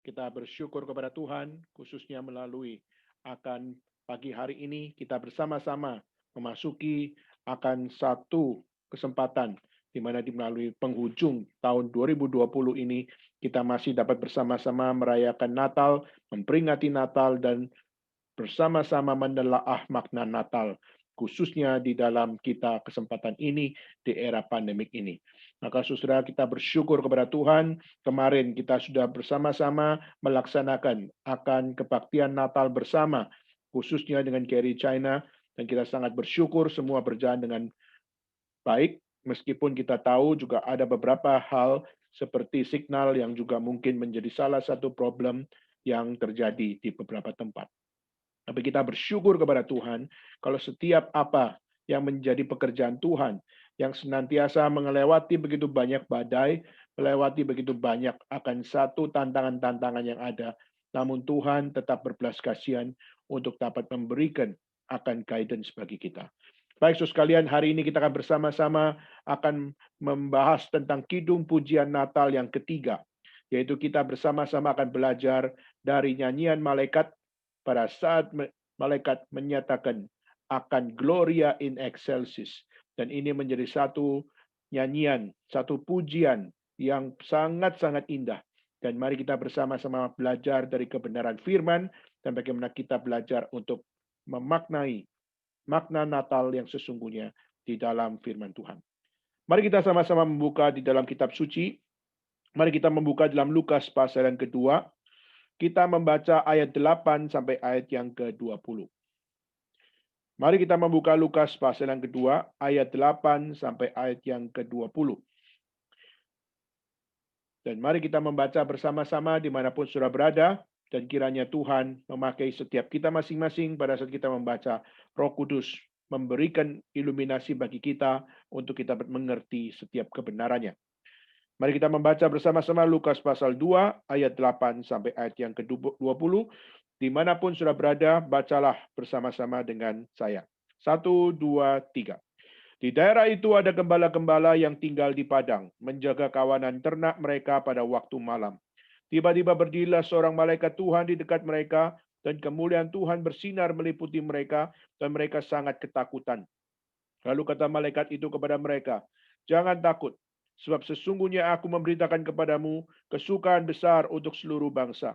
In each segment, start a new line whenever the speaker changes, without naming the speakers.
Kita bersyukur kepada Tuhan, khususnya melalui akan pagi hari ini kita bersama-sama memasuki akan satu kesempatan di mana melalui penghujung tahun 2020 ini kita masih dapat bersama-sama merayakan Natal, memperingati Natal dan bersama-sama menelaah makna Natal, khususnya di dalam kita kesempatan ini di era pandemik ini. Maka saudara kita bersyukur kepada Tuhan, kemarin kita sudah bersama-sama melaksanakan akan kebaktian Natal bersama, khususnya dengan Gary China, dan kita sangat bersyukur semua berjalan dengan baik, meskipun kita tahu juga ada beberapa hal seperti signal yang juga mungkin menjadi salah satu problem yang terjadi di beberapa tempat. Tapi kita bersyukur kepada Tuhan kalau setiap apa yang menjadi pekerjaan Tuhan, yang senantiasa melewati begitu banyak badai, melewati begitu banyak akan satu tantangan-tantangan yang ada, namun Tuhan tetap berbelas kasihan untuk dapat memberikan akan guidance bagi kita. Baik, saudara sekalian, hari ini kita akan bersama-sama akan membahas tentang Kidung Pujian Natal yang ketiga, yaitu kita bersama-sama akan belajar dari nyanyian malaikat pada saat malaikat menyatakan akan Gloria in Excelsis. Dan ini menjadi satu nyanyian, satu pujian yang sangat-sangat indah. Dan mari kita bersama-sama belajar dari kebenaran firman dan bagaimana kita belajar untuk memaknai makna Natal yang sesungguhnya di dalam firman Tuhan. Mari kita sama-sama membuka di dalam kitab suci. Mari kita membuka dalam Lukas pasal yang kedua. Kita membaca ayat 8 sampai ayat yang ke-20. Mari kita membuka Lukas pasal yang kedua, ayat 8 sampai ayat yang ke-20. Dan mari kita membaca bersama-sama dimanapun saudara berada, dan kiranya Tuhan memakai setiap kita masing-masing pada saat kita membaca. Roh Kudus memberikan iluminasi bagi kita untuk kita mengerti setiap kebenarannya. Mari kita membaca bersama-sama Lukas pasal 2 ayat 8 sampai ayat yang ke-20. Dimanapun sudah berada, bacalah bersama-sama dengan saya. 1, 2, 3. Di daerah itu ada gembala-gembala yang tinggal di padang, menjaga kawanan ternak mereka pada waktu malam. Tiba-tiba berdirilah seorang malaikat Tuhan di dekat mereka, dan kemuliaan Tuhan bersinar meliputi mereka, dan mereka sangat ketakutan. Lalu kata malaikat itu kepada mereka, "Jangan takut, sebab sesungguhnya aku memberitakan kepadamu kesukaan besar untuk seluruh bangsa.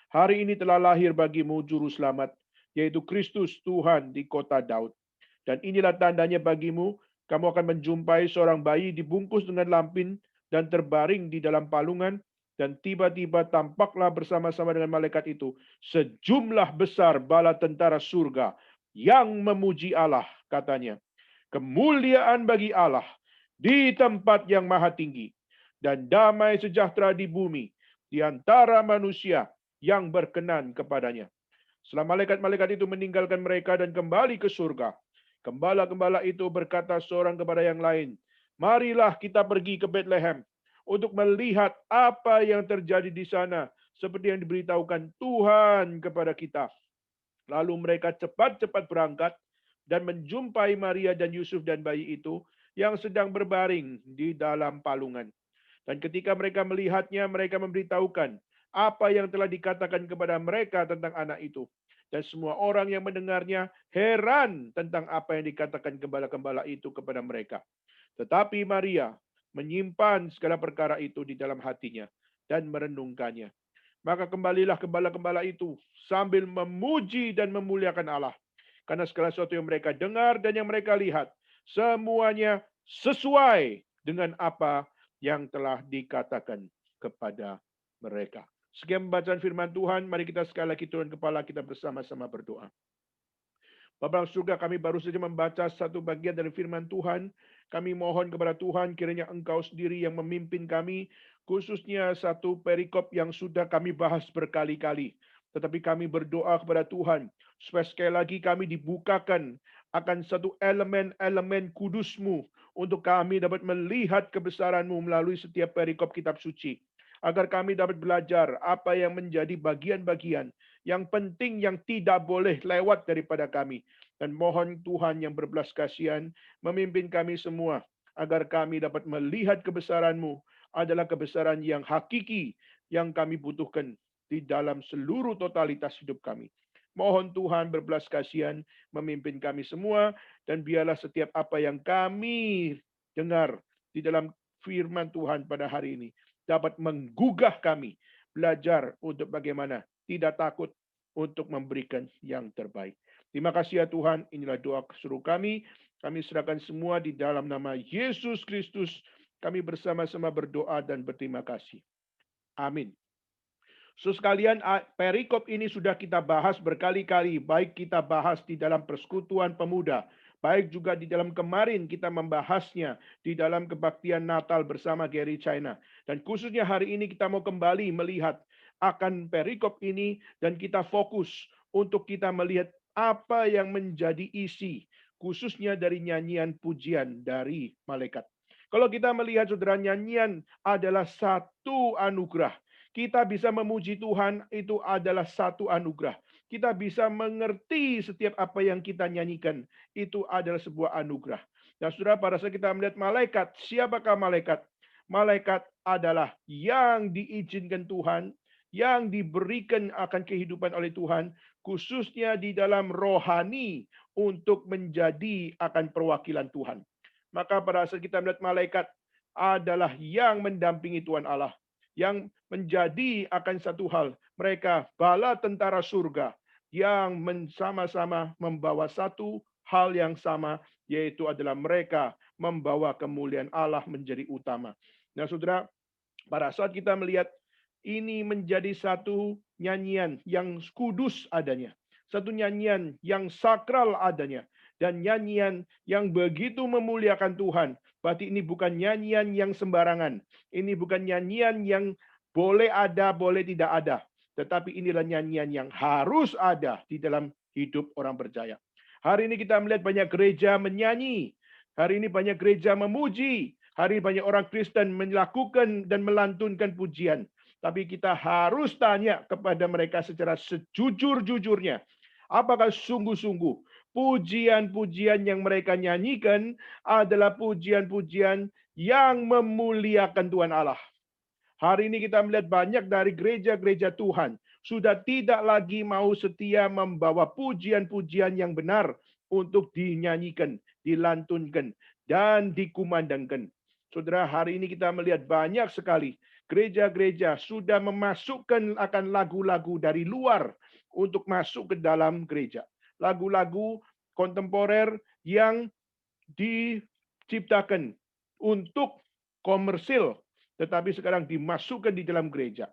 Hari ini telah lahir bagimu juru selamat, yaitu Kristus Tuhan di kota Daud. Dan inilah tandanya bagimu, kamu akan menjumpai seorang bayi dibungkus dengan lampin dan terbaring di dalam palungan, dan tiba-tiba tampaklah bersama-sama dengan malaikat itu sejumlah besar bala tentara surga yang memuji Allah," katanya. "Kemuliaan bagi Allah di tempat yang maha tinggi, dan damai sejahtera di bumi di antara manusia yang berkenan kepadanya." Setelah malaikat-malaikat itu meninggalkan mereka dan kembali ke surga, gembala-gembala itu berkata seorang kepada yang lain, "Marilah kita pergi ke Bethlehem untuk melihat apa yang terjadi di sana, seperti yang diberitahukan Tuhan kepada kita." Lalu mereka cepat-cepat berangkat dan menjumpai Maria dan Yusuf dan bayi itu yang sedang berbaring di dalam palungan. Dan ketika mereka melihatnya, mereka memberitahukan apa yang telah dikatakan kepada mereka tentang anak itu. Dan semua orang yang mendengarnya heran tentang apa yang dikatakan gembala-gembala itu kepada mereka. Tetapi Maria menyimpan segala perkara itu di dalam hatinya dan merenungkannya. Maka kembalilah gembala-gembala itu sambil memuji dan memuliakan Allah. Karena segala sesuatu yang mereka dengar dan yang mereka lihat, semuanya sesuai dengan apa yang telah dikatakan kepada mereka. Sekian pembacaan firman Tuhan, mari kita sekali lagi turun kepala kita bersama-sama berdoa. Bapa surga, kami baru saja membaca satu bagian dari firman Tuhan. Kami mohon kepada Tuhan, kiranya Engkau sendiri yang memimpin kami, khususnya satu perikop yang sudah kami bahas berkali-kali. Tetapi kami berdoa kepada Tuhan, supaya sekali lagi kami dibukakan akan satu elemen-elemen kudus-Mu, untuk kami dapat melihat kebesaran-Mu melalui setiap perikop kitab suci. Agar kami dapat belajar apa yang menjadi bagian-bagian yang penting yang tidak boleh lewat daripada kami. Dan mohon Tuhan yang berbelas kasihan memimpin kami semua, agar kami dapat melihat kebesaran-Mu adalah kebesaran yang hakiki yang kami butuhkan. di dalam seluruh totalitas hidup kami. Mohon Tuhan berbelas kasihan memimpin kami semua, dan biarlah setiap apa yang kami dengar di dalam firman Tuhan pada hari ini dapat menggugah kami belajar untuk bagaimana tidak takut untuk memberikan yang terbaik. Terima kasih ya Tuhan, inilah doa seru kami. Kami serahkan semua di dalam nama Yesus Kristus. Kami bersama-sama berdoa dan berterima kasih. Amin. Sekalian, perikop ini sudah kita bahas berkali-kali, baik kita bahas di dalam persekutuan pemuda, baik juga di dalam kemarin kita membahasnya di dalam kebaktian Natal bersama Gary China. Dan khususnya hari ini kita mau kembali melihat akan perikop ini, dan kita fokus untuk kita melihat apa yang menjadi isi, khususnya dari nyanyian pujian dari malaikat. Kalau kita melihat saudara, nyanyian adalah satu anugerah. Kita bisa memuji Tuhan, itu adalah satu anugerah. Kita bisa mengerti setiap apa yang kita nyanyikan, itu adalah sebuah anugerah. Dan saudara, pada saat kita melihat malaikat, siapakah malaikat? Malaikat adalah yang diizinkan Tuhan, yang diberikan akan kehidupan oleh Tuhan, khususnya di dalam rohani untuk menjadi akan perwakilan Tuhan. Maka pada saat kita melihat malaikat adalah yang mendampingi Tuhan Allah, yang menjadi akan satu hal, mereka bala tentara surga yang sama-sama membawa satu hal yang sama, yaitu adalah mereka membawa kemuliaan Allah menjadi utama. Nah saudara, pada saat kita melihat ini menjadi satu nyanyian yang kudus adanya, satu nyanyian yang sakral adanya, dan nyanyian yang begitu memuliakan Tuhan. Berarti ini bukan nyanyian yang sembarangan. Ini bukan nyanyian yang boleh ada, boleh tidak ada. Tetapi inilah nyanyian yang harus ada di dalam hidup orang percaya. Hari ini kita melihat banyak gereja menyanyi. Hari ini banyak gereja memuji. Hari ini banyak orang Kristen melakukan dan melantunkan pujian. Tapi kita harus tanya kepada mereka secara sejujur-jujurnya. Apakah sungguh-sungguh pujian-pujian yang mereka nyanyikan adalah pujian-pujian yang memuliakan Tuhan Allah. Hari ini kita melihat banyak dari gereja-gereja Tuhan sudah tidak lagi mau setia membawa pujian-pujian yang benar untuk dinyanyikan, dilantunkan, dan dikumandangkan. Saudara, hari ini kita melihat banyak sekali gereja-gereja sudah memasukkan akan lagu-lagu dari luar untuk masuk ke dalam gereja. Lagu-lagu kontemporer yang diciptakan untuk komersil, tetapi sekarang dimasukkan di dalam gereja.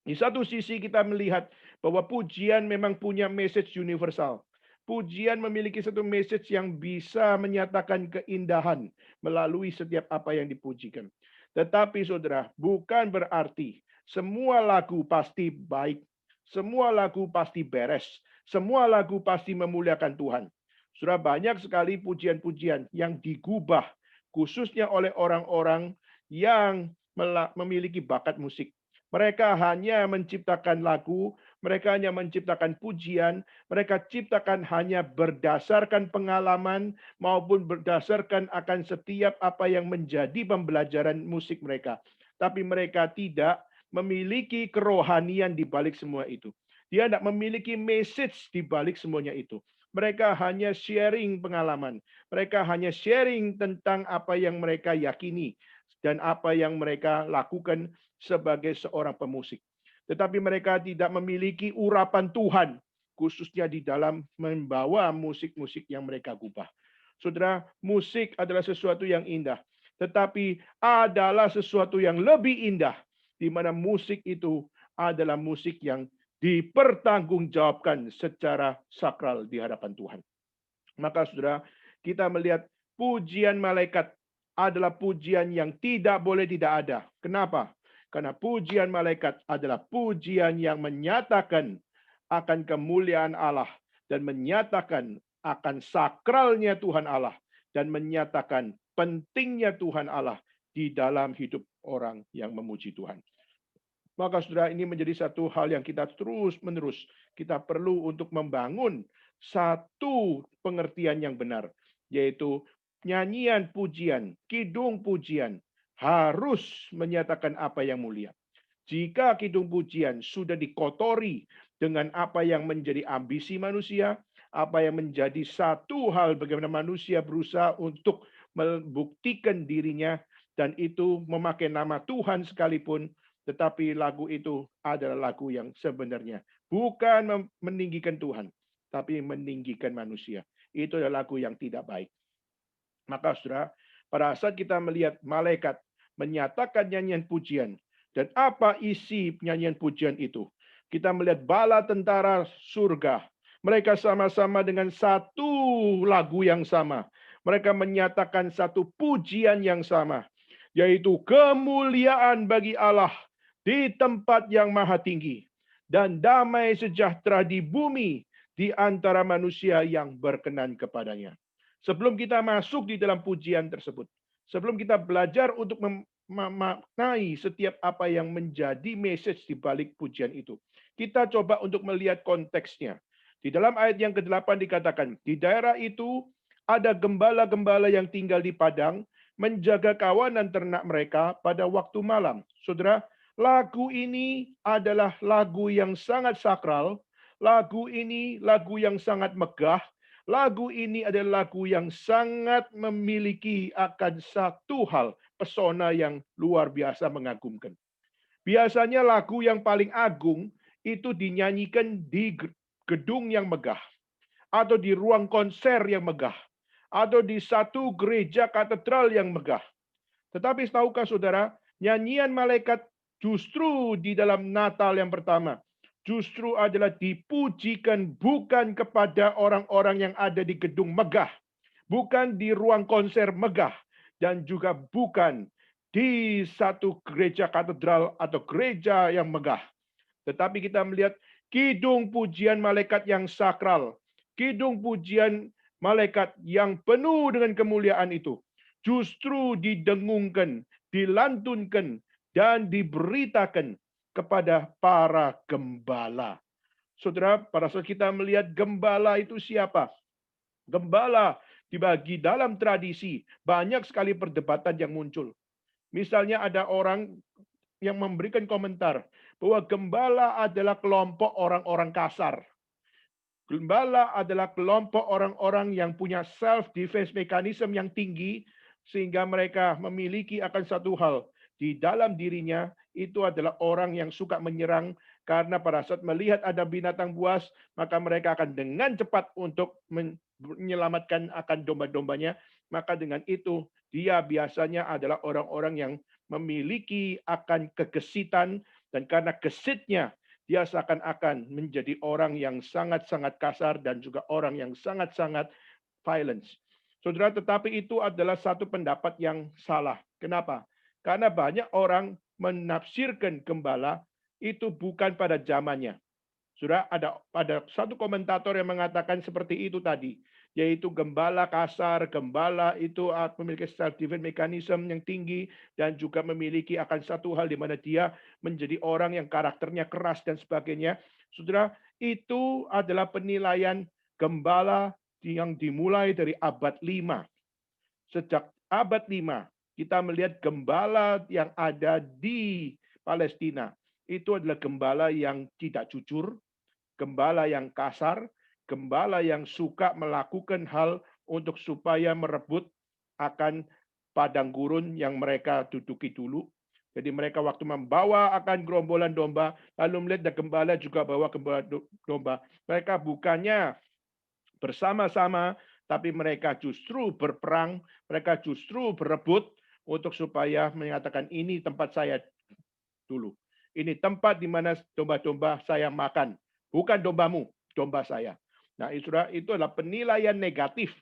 Di satu sisi kita melihat bahwa pujian memang punya message universal. Pujian memiliki satu message yang bisa menyatakan keindahan melalui setiap apa yang dipujikan. Tetapi saudara, bukan berarti semua lagu pasti baik, semua lagu pasti beres, semua lagu pasti memuliakan Tuhan. Sudah banyak sekali pujian-pujian yang digubah, khususnya oleh orang-orang yang memiliki bakat musik. Mereka hanya menciptakan lagu, mereka hanya menciptakan pujian, mereka ciptakan hanya berdasarkan pengalaman maupun berdasarkan akan setiap apa yang menjadi pembelajaran musik mereka. Tapi mereka tidak memiliki kerohanian di balik semua itu. Dia tidak memiliki message di balik semuanya itu. Mereka hanya sharing pengalaman. Mereka hanya sharing tentang apa yang mereka yakini dan apa yang mereka lakukan sebagai seorang pemusik. Tetapi mereka tidak memiliki urapan Tuhan, khususnya di dalam membawa musik-musik yang mereka gubah. Saudara, musik adalah sesuatu yang indah, tetapi adalah sesuatu yang lebih indah, di mana musik itu adalah musik yang dipertanggungjawabkan secara sakral di hadapan Tuhan. Maka saudara, kita melihat pujian malaikat adalah pujian yang tidak boleh tidak ada. Kenapa? Karena pujian malaikat adalah pujian yang menyatakan akan kemuliaan Allah dan menyatakan akan sakralnya Tuhan Allah dan menyatakan pentingnya Tuhan Allah di dalam hidup orang yang memuji Tuhan. Maka saudara, ini menjadi satu hal yang kita terus-menerus kita perlu untuk membangun satu pengertian yang benar, yaitu nyanyian pujian, kidung pujian harus menyatakan apa yang mulia. Jika kidung pujian sudah dikotori dengan apa yang menjadi ambisi manusia, apa yang menjadi satu hal bagaimana manusia berusaha untuk membuktikan dirinya, dan itu memakai nama Tuhan sekalipun, tetapi lagu itu adalah lagu yang sebenarnya bukan meninggikan Tuhan, tapi meninggikan manusia. Itu adalah lagu yang tidak baik. Maka saudara, pada saat kita melihat malaikat menyatakan nyanyian pujian, dan apa isi nyanyian pujian itu? Kita melihat bala tentara surga. Mereka sama-sama dengan satu lagu yang sama. Mereka menyatakan satu pujian yang sama, yaitu kemuliaan bagi Allah di tempat yang maha tinggi, dan damai sejahtera di bumi di antara manusia yang berkenan kepadanya. Sebelum kita masuk di dalam pujian tersebut, sebelum kita belajar untuk memaknai setiap apa yang menjadi message di balik pujian itu, kita coba untuk melihat konteksnya. Di dalam ayat yang ke-8 dikatakan, di daerah itu ada gembala-gembala yang tinggal di padang, menjaga kawanan ternak mereka pada waktu malam. Saudara, lagu ini adalah lagu yang sangat sakral, lagu ini lagu yang sangat megah, lagu ini adalah lagu yang sangat memiliki akan satu hal, pesona yang luar biasa mengagumkan. Biasanya lagu yang paling agung itu dinyanyikan di gedung yang megah, atau di ruang konser yang megah, atau di satu gereja katedral yang megah. Tetapi tahukah saudara, nyanyian malaikat justru di dalam Natal yang pertama, justru adalah dipujikan bukan kepada orang-orang yang ada di gedung megah, bukan di ruang konser megah, dan juga bukan di satu gereja katedral atau gereja yang megah. Tetapi kita melihat kidung pujian malaikat yang sakral, kidung pujian malaikat yang penuh dengan kemuliaan itu, justru didengungkan, dilantunkan, dan diberitakan kepada para gembala. Saudara, pada saat kita melihat gembala itu siapa? Gembala dibagi dalam tradisi, banyak sekali perdebatan yang muncul. Misalnya ada orang yang memberikan komentar bahwa gembala adalah kelompok orang-orang kasar. Gembala adalah kelompok orang-orang yang punya self-defense mechanism yang tinggi, sehingga mereka memiliki akan satu hal. Di dalam dirinya, itu adalah orang yang suka menyerang, karena pada saat melihat ada binatang buas, maka mereka akan dengan cepat untuk menyelamatkan akan domba-dombanya. Maka dengan itu, dia biasanya adalah orang-orang yang memiliki akan kegesitan, dan karena gesitnya, dia seakan-akan menjadi orang yang sangat-sangat kasar dan juga orang yang sangat-sangat violence. Saudara, tetapi itu adalah satu pendapat yang salah. Kenapa? Karena banyak orang menafsirkan gembala itu bukan pada zamannya. Sudah ada satu komentator yang mengatakan seperti itu tadi, yaitu gembala kasar, gembala itu memiliki self-defense mechanism yang tinggi, dan juga memiliki akan satu hal di mana dia menjadi orang yang karakternya keras dan sebagainya. Saudara, itu adalah penilaian gembala yang dimulai dari abad 5. Sejak abad 5, kita melihat gembala yang ada di Palestina. Itu adalah gembala yang tidak jujur, gembala yang kasar, gembala yang suka melakukan hal untuk supaya merebut akan padang gurun yang mereka duduki dulu. Jadi mereka waktu membawa akan gerombolan domba, lalu melihat gembala juga bawa gembala domba. Mereka bukannya bersama-sama, tapi mereka justru berperang, mereka justru berebut untuk supaya menyatakan ini tempat saya dulu. Ini tempat di mana domba-domba saya makan. Bukan dombamu, domba saya. Nah, itu adalah penilaian negatif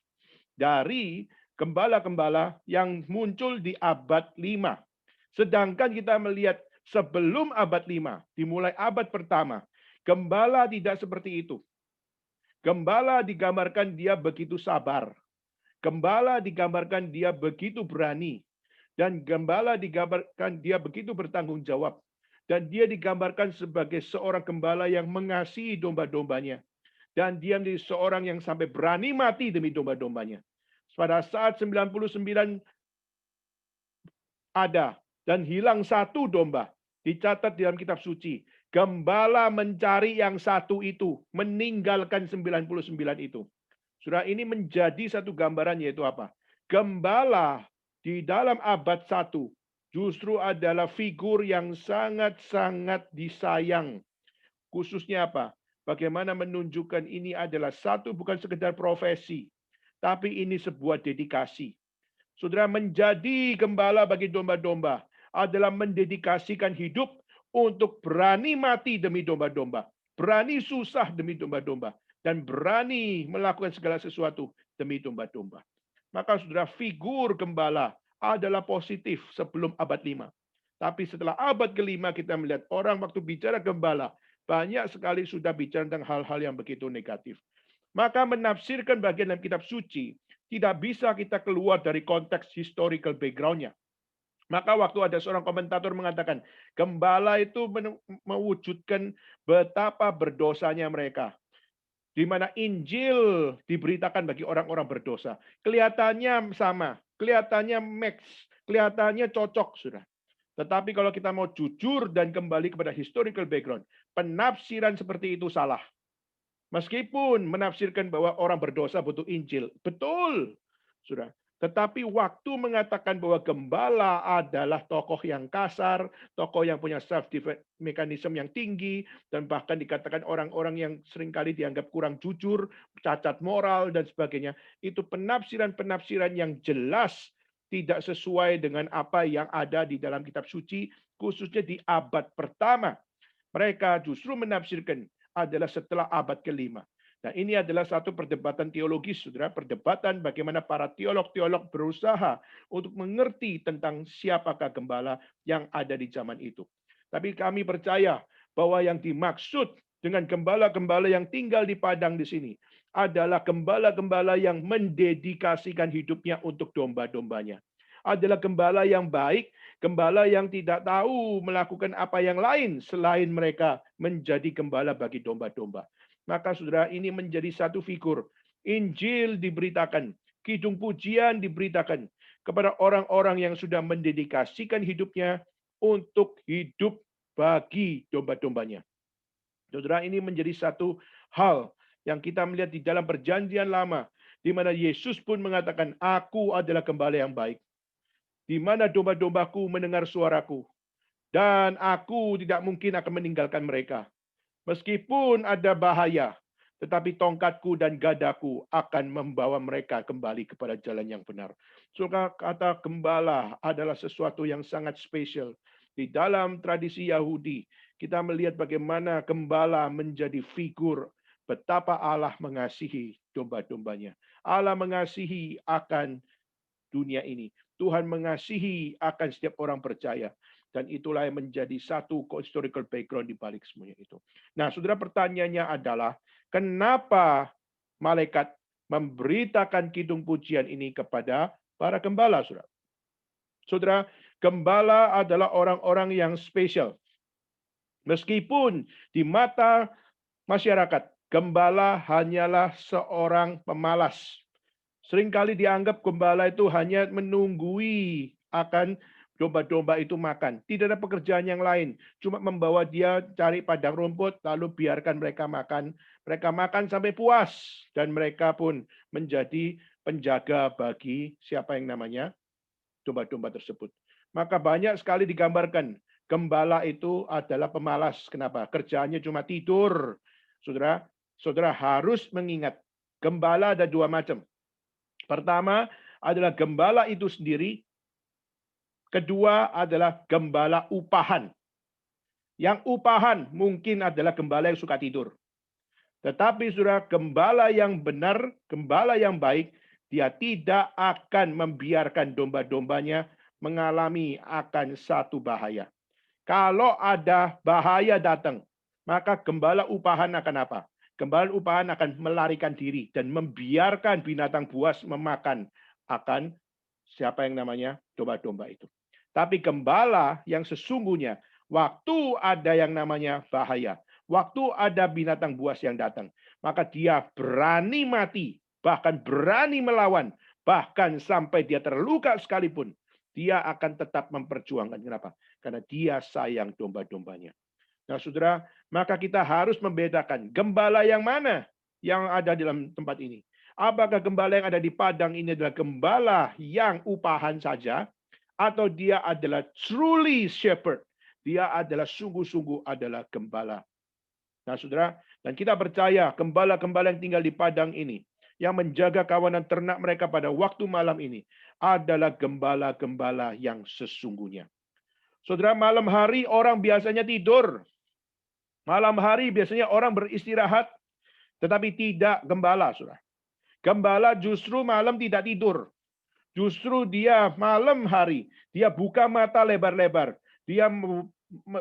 dari gembala-gembala yang muncul di abad 5. Sedangkan kita melihat sebelum abad 5, dimulai abad pertama, gembala tidak seperti itu. Gembala digambarkan dia begitu sabar. Gembala digambarkan dia begitu berani. Dan gembala digambarkan dia begitu bertanggung jawab. Dan dia digambarkan sebagai seorang gembala yang mengasihi domba-dombanya. Dan dia menjadi seorang yang sampai berani mati demi domba-dombanya. Pada saat 99 ada dan hilang satu domba, Dicatat di dalam kitab suci. Gembala mencari yang satu itu, meninggalkan 99 itu. Saudara, ini menjadi satu gambaran, yaitu apa? Gembala di dalam abad 1 justru adalah figur yang sangat-sangat disayang. Khususnya apa? Bagaimana menunjukkan ini adalah satu, bukan sekedar profesi, tapi ini sebuah dedikasi. Saudara, menjadi gembala bagi domba-domba adalah mendedikasikan hidup untuk berani mati demi domba-domba, berani susah demi domba-domba, dan berani melakukan segala sesuatu demi domba-domba. Maka saudara, figur gembala adalah positif sebelum abad 5. Tapi setelah abad ke-5 kita melihat orang waktu bicara gembala, banyak sekali sudah bicara tentang hal-hal yang begitu negatif. Maka menafsirkan bagian dalam kitab suci, tidak bisa kita keluar dari konteks historical background-nya. Maka waktu ada seorang komentator mengatakan, gembala itu mewujudkan betapa berdosanya mereka. Di mana Injil diberitakan bagi orang-orang berdosa. Kelihatannya sama, kelihatannya match, kelihatannya cocok, sudah. Tetapi kalau kita mau jujur dan kembali kepada historical background, penafsiran seperti itu salah. Meskipun menafsirkan bahwa orang berdosa butuh Injil, betul, sudah. Tetapi waktu mengatakan bahwa gembala adalah tokoh yang kasar, tokoh yang punya self-defense mechanism yang tinggi, dan bahkan dikatakan orang-orang yang seringkali dianggap kurang jujur, cacat moral, dan sebagainya, itu penafsiran-penafsiran yang jelas tidak sesuai dengan apa yang ada di dalam kitab suci, khususnya di abad pertama. Mereka justru menafsirkan adalah setelah abad ke-5. Nah, ini adalah satu perdebatan teologis, saudara. Perdebatan bagaimana para teolog-teolog berusaha untuk mengerti tentang siapakah gembala yang ada di zaman itu. Tapi kami percaya bahwa yang dimaksud dengan gembala-gembala yang tinggal di padang di sini adalah gembala-gembala yang mendedikasikan hidupnya untuk domba-dombanya. Adalah gembala yang baik, gembala yang tidak tahu melakukan apa yang lain selain mereka menjadi gembala bagi domba-domba. Maka saudara, ini menjadi satu figur. Injil diberitakan, kidung pujian diberitakan kepada orang-orang yang sudah mendedikasikan hidupnya untuk hidup bagi domba-dombanya. Saudara, ini menjadi satu hal yang kita melihat di dalam perjanjian lama, di mana Yesus pun mengatakan, aku adalah gembala yang baik, di mana domba-dombaku mendengar suaraku, dan aku tidak mungkin akan meninggalkan mereka. Meskipun ada bahaya, tetapi tongkatku dan gadaku akan membawa mereka kembali kepada jalan yang benar. Saudara, kata gembala adalah sesuatu yang sangat spesial. Di dalam tradisi Yahudi, kita melihat bagaimana gembala menjadi figur betapa Allah mengasihi domba-dombanya. Allah mengasihi akan dunia ini. Tuhan mengasihi akan setiap orang percaya. Dan itulah yang menjadi satu historical background di balik semuanya itu. Nah, saudara, pertanyaannya adalah, kenapa malaikat memberitakan kidung pujian ini kepada para gembala, saudara? Saudara, gembala adalah orang-orang yang spesial. Meskipun di mata masyarakat, gembala hanyalah seorang pemalas. Seringkali dianggap gembala itu hanya menunggui akan domba-domba itu makan. Tidak ada pekerjaan yang lain. Cuma membawa dia cari padang rumput, lalu biarkan mereka makan. Mereka makan sampai puas. Dan mereka pun menjadi penjaga bagi siapa yang namanya domba-domba tersebut. Maka banyak sekali digambarkan, gembala itu adalah pemalas. Kenapa? Kerjaannya cuma tidur. Saudara, saudara harus mengingat, gembala ada dua macam. Pertama adalah gembala itu sendiri. Kedua adalah gembala upahan. Yang upahan mungkin adalah gembala yang suka tidur. Tetapi saudara, gembala yang benar, gembala yang baik, dia tidak akan membiarkan domba-dombanya mengalami akan satu bahaya. Kalau ada bahaya datang, maka gembala upahan akan apa? Gembala upahan akan melarikan diri dan membiarkan binatang buas memakan akan siapa yang namanya domba-domba itu. Tapi gembala yang sesungguhnya, waktu ada yang namanya bahaya, waktu ada binatang buas yang datang, maka dia berani mati, bahkan berani melawan, bahkan sampai dia terluka sekalipun, dia akan tetap memperjuangkan. Kenapa? karena dia sayang domba-dombanya. Nah, saudara, maka kita harus membedakan gembala yang mana yang ada dalam tempat ini. Apakah gembala yang ada di padang ini adalah gembala yang upahan saja, atau dia adalah truly shepherd. Dia adalah sungguh-sungguh adalah gembala. Nah, saudara, dan kita percaya gembala-gembala yang tinggal di padang ini, yang menjaga kawanan ternak mereka pada waktu malam ini, adalah gembala-gembala yang sesungguhnya. Saudara, malam hari orang biasanya tidur. Malam hari biasanya orang beristirahat, tetapi tidak gembala, saudara. Gembala justru malam tidak tidur. Justru dia malam hari, dia buka mata lebar-lebar. Dia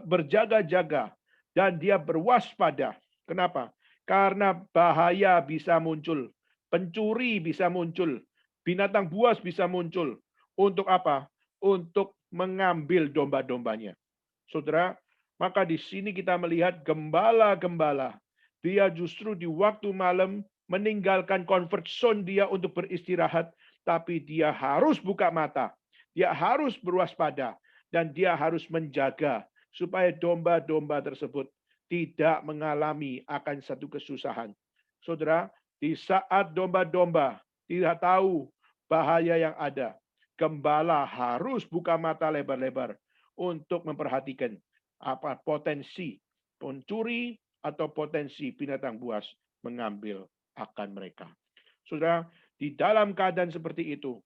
berjaga-jaga dan dia berwaspada. Kenapa? Karena bahaya bisa muncul. Pencuri bisa muncul. Binatang buas bisa muncul. Untuk apa? Untuk mengambil domba-dombanya. Saudara, maka di sini kita melihat gembala-gembala. Dia justru di waktu malam meninggalkan comfort zone dia untuk beristirahat, tapi dia harus buka mata, dia harus berwaspada, dan dia harus menjaga supaya domba-domba tersebut tidak mengalami akan satu kesusahan. Saudara, di saat domba-domba tidak tahu bahaya yang ada, gembala harus buka mata lebar-lebar untuk memperhatikan apa potensi pencuri atau potensi binatang buas mengambil akan mereka. Saudara, di dalam keadaan seperti itu,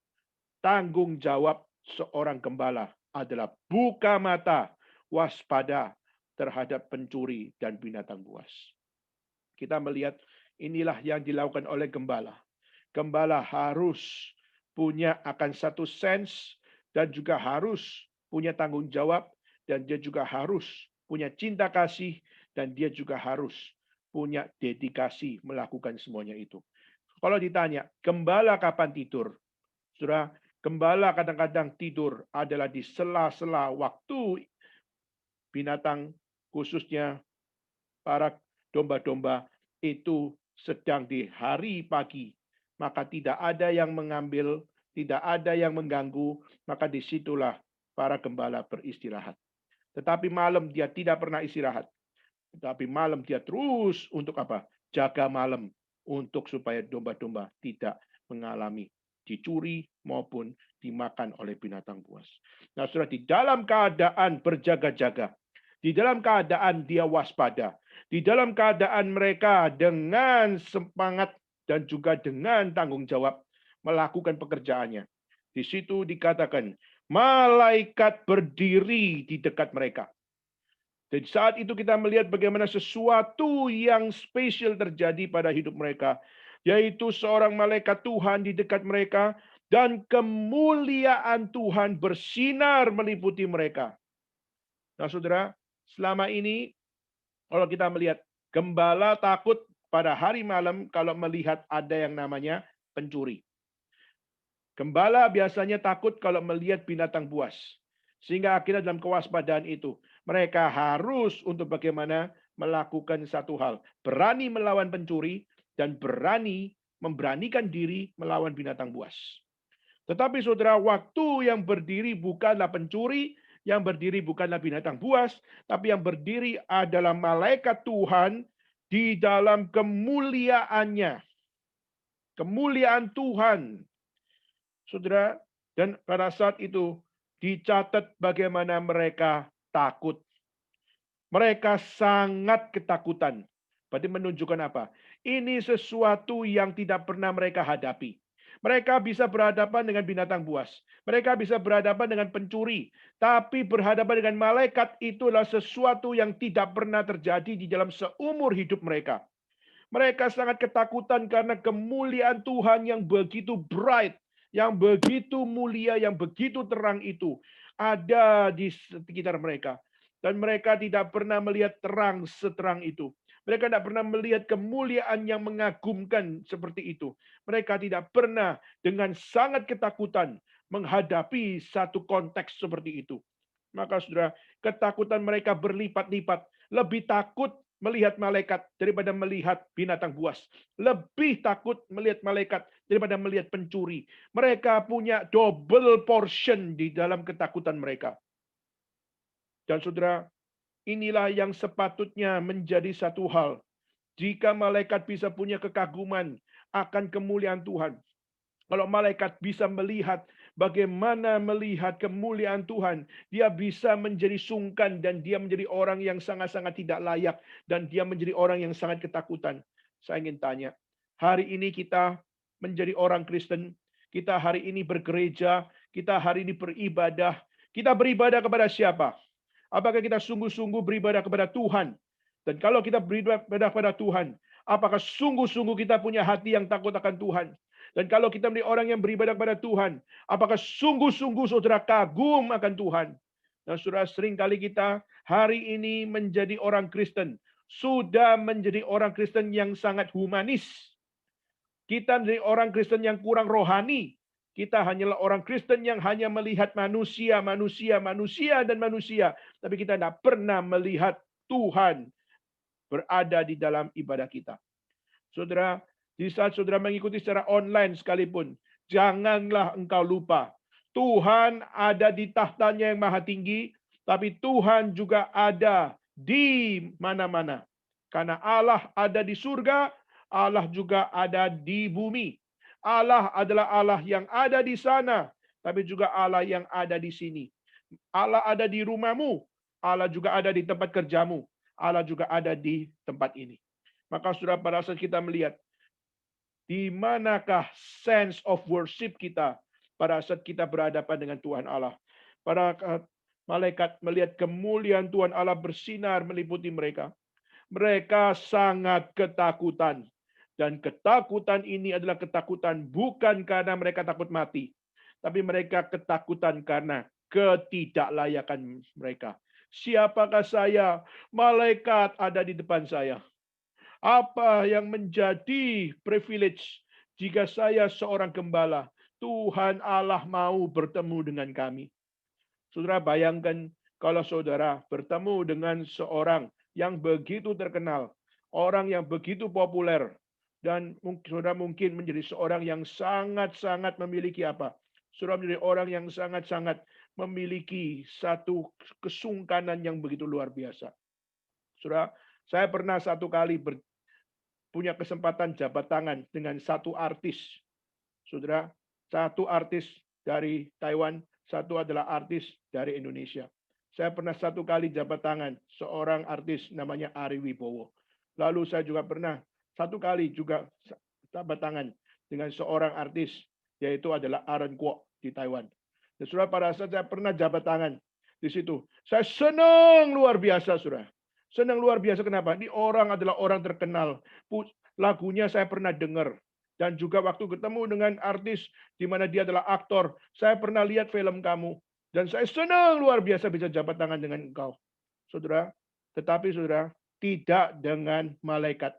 tanggung jawab seorang gembala adalah buka mata, waspada terhadap pencuri dan binatang buas. Kita melihat inilah yang dilakukan oleh gembala. Gembala harus punya akan satu sense dan juga harus punya tanggung jawab, dan dia juga harus punya cinta kasih, dan dia juga harus punya dedikasi melakukan semuanya itu. Kalau ditanya, gembala kapan tidur? Saudara, gembala kadang-kadang tidur adalah di sela-sela waktu binatang, khususnya para domba-domba itu sedang di hari pagi. Maka tidak ada yang mengambil, tidak ada yang mengganggu, maka disitulah para gembala beristirahat. Tetapi malam dia tidak pernah istirahat. Tetapi malam dia terus untuk apa? Jaga malam untuk supaya domba-domba tidak mengalami dicuri maupun dimakan oleh binatang buas. Nah, saudara, di dalam keadaan berjaga-jaga, di dalam keadaan dia waspada, di dalam keadaan mereka dengan semangat dan juga dengan tanggung jawab melakukan pekerjaannya. Di situ dikatakan, malaikat berdiri di dekat mereka. Dan saat itu kita melihat bagaimana sesuatu yang spesial terjadi pada hidup mereka, yaitu seorang malaikat Tuhan di dekat mereka, dan kemuliaan Tuhan bersinar meliputi mereka. Nah, saudara, selama ini kalau kita melihat gembala takut pada hari malam kalau melihat ada yang namanya pencuri. Gembala biasanya takut kalau melihat binatang buas. Sehingga akhirnya dalam kewaspadaan itu, mereka harus untuk bagaimana melakukan satu hal. Berani melawan pencuri dan berani memberanikan diri melawan binatang buas. Tetapi saudara, waktu yang berdiri bukanlah pencuri, yang berdiri bukanlah binatang buas, tapi yang berdiri adalah malaikat Tuhan di dalam kemuliaannya. Kemuliaan Tuhan. Saudara, dan pada saat itu dicatat bagaimana mereka takut. Mereka sangat ketakutan. Berarti menunjukkan apa? Ini sesuatu yang tidak pernah mereka hadapi. Mereka bisa berhadapan dengan binatang buas. Mereka bisa berhadapan dengan pencuri. Tapi berhadapan dengan malaikat itulah sesuatu yang tidak pernah terjadi di dalam seumur hidup mereka. Mereka sangat ketakutan karena kemuliaan Tuhan yang begitu bright, yang begitu mulia, yang begitu terang itu ada di sekitar mereka. Dan mereka tidak pernah melihat terang seterang itu. Mereka tidak pernah melihat kemuliaan yang mengagumkan seperti itu. Mereka tidak pernah dengan sangat ketakutan menghadapi satu konteks seperti itu. Maka saudara, ketakutan mereka berlipat-lipat. Lebih takut melihat malaikat daripada melihat binatang buas. Lebih takut melihat malaikat daripada melihat pencuri. Mereka punya double portion di dalam ketakutan mereka. Dan saudara, inilah yang sepatutnya menjadi satu hal. Jika malaikat bisa punya kekaguman akan kemuliaan Tuhan. Kalau malaikat bisa melihat bagaimana melihat kemuliaan Tuhan, dia bisa menjadi sungkan dan dia menjadi orang yang sangat-sangat tidak layak dan dia menjadi orang yang sangat ketakutan. Saya ingin tanya, hari ini kita menjadi orang Kristen, kita hari ini bergereja, kita hari ini beribadah, kita beribadah kepada siapa? Apakah kita sungguh-sungguh beribadah kepada Tuhan? Dan kalau kita beribadah kepada Tuhan, apakah sungguh-sungguh kita punya hati yang takut akan Tuhan? Dan kalau kita menjadi orang yang beribadah kepada Tuhan, apakah sungguh-sungguh saudara kagum akan Tuhan? Dan saudara, seringkali kita hari ini menjadi orang Kristen, sudah menjadi orang Kristen yang sangat humanis. Kita menjadi orang Kristen yang kurang rohani. Kita hanyalah orang Kristen yang hanya melihat manusia, manusia, manusia, dan manusia. Tapi kita tidak pernah melihat Tuhan berada di dalam ibadah kita. Saudara, di saat saudara mengikuti secara online sekalipun, janganlah engkau lupa. Tuhan ada di tahtanya yang maha tinggi, tapi Tuhan juga ada di mana-mana. Karena Allah ada di surga, Allah juga ada di bumi. Allah adalah Allah yang ada di sana, tapi juga Allah yang ada di sini. Allah ada di rumahmu, Allah juga ada di tempat kerjamu, Allah juga ada di tempat ini. Maka saudara, pada saat kita melihat di manakah sense of worship kita pada saat kita berhadapan dengan Tuhan Allah. Pada malaikat melihat kemuliaan Tuhan Allah bersinar meliputi mereka. Mereka sangat ketakutan. Dan ketakutan ini adalah ketakutan bukan karena mereka takut mati. Tapi mereka ketakutan karena ketidaklayakan mereka. Siapakah saya? Malaikat ada di depan saya. Apa yang menjadi privilege jika saya seorang gembala? Tuhan Allah mau bertemu dengan kami. Saudara bayangkan kalau saudara bertemu dengan seorang yang begitu terkenal, orang yang begitu populer, dan saudara mungkin menjadi seorang yang sangat-sangat memiliki apa? Saudara menjadi orang yang sangat-sangat memiliki satu kesungkanan yang begitu luar biasa. Saudara, saya pernah satu kali punya kesempatan jabat tangan dengan satu artis. Saudara, satu artis dari Taiwan, satu adalah artis dari Indonesia. Saya pernah satu kali jabat tangan seorang artis namanya Ari Wibowo. Lalu saya juga pernah satu kali juga jabat tangan dengan seorang artis, yaitu adalah Aaron Kwok di Taiwan. Dan saudara, pada saat saya pernah jabat tangan di situ, saya senang luar biasa, saudara. Senang luar biasa, kenapa? Ini orang adalah orang terkenal. Lagunya saya pernah dengar. Dan juga waktu ketemu dengan artis di mana dia adalah aktor, saya pernah lihat film kamu. Dan saya senang luar biasa bisa jabat tangan dengan engkau. Saudara, tetapi saudara, tidak dengan malaikat.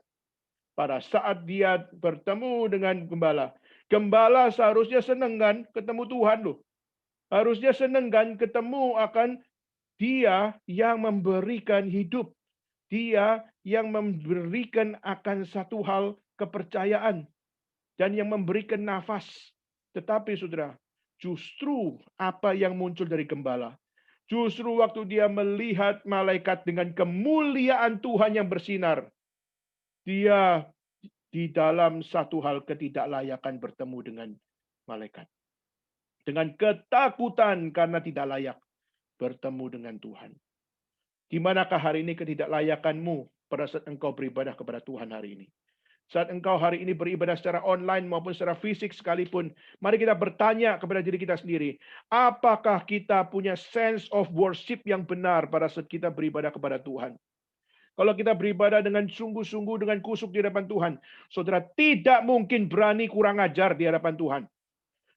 Pada saat dia bertemu dengan gembala, gembala seharusnya senang kan ketemu Tuhan loh. Harusnya senang kan ketemu akan dia yang memberikan hidup. Dia yang memberikan akan satu hal kepercayaan dan yang memberikan nafas. Tetapi saudara, justru apa yang muncul dari gembala? Justru waktu dia melihat malaikat dengan kemuliaan Tuhan yang bersinar, dia di dalam satu hal ketidaklayakan bertemu dengan malaikat. Dengan ketakutan karena tidak layak bertemu dengan Tuhan. Di manakah hari ini ketidaklayakanmu pada saat engkau beribadah kepada Tuhan hari ini? Saat engkau hari ini beribadah secara online maupun secara fisik sekalipun, mari kita bertanya kepada diri kita sendiri, apakah kita punya sense of worship yang benar pada saat kita beribadah kepada Tuhan? Kalau kita beribadah dengan sungguh-sungguh, dengan kusuk di hadapan Tuhan, saudara tidak mungkin berani kurang ajar di hadapan Tuhan.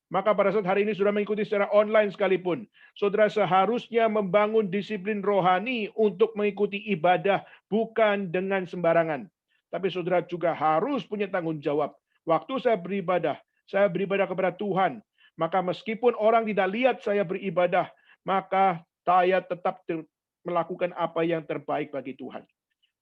Maka pada saat hari ini sudah mengikuti secara online sekalipun, saudara seharusnya membangun disiplin rohani untuk mengikuti ibadah bukan dengan sembarangan. Tapi saudara juga harus punya tanggung jawab. Waktu saya beribadah kepada Tuhan. Maka meskipun orang tidak lihat saya beribadah, maka saya tetap melakukan apa yang terbaik bagi Tuhan.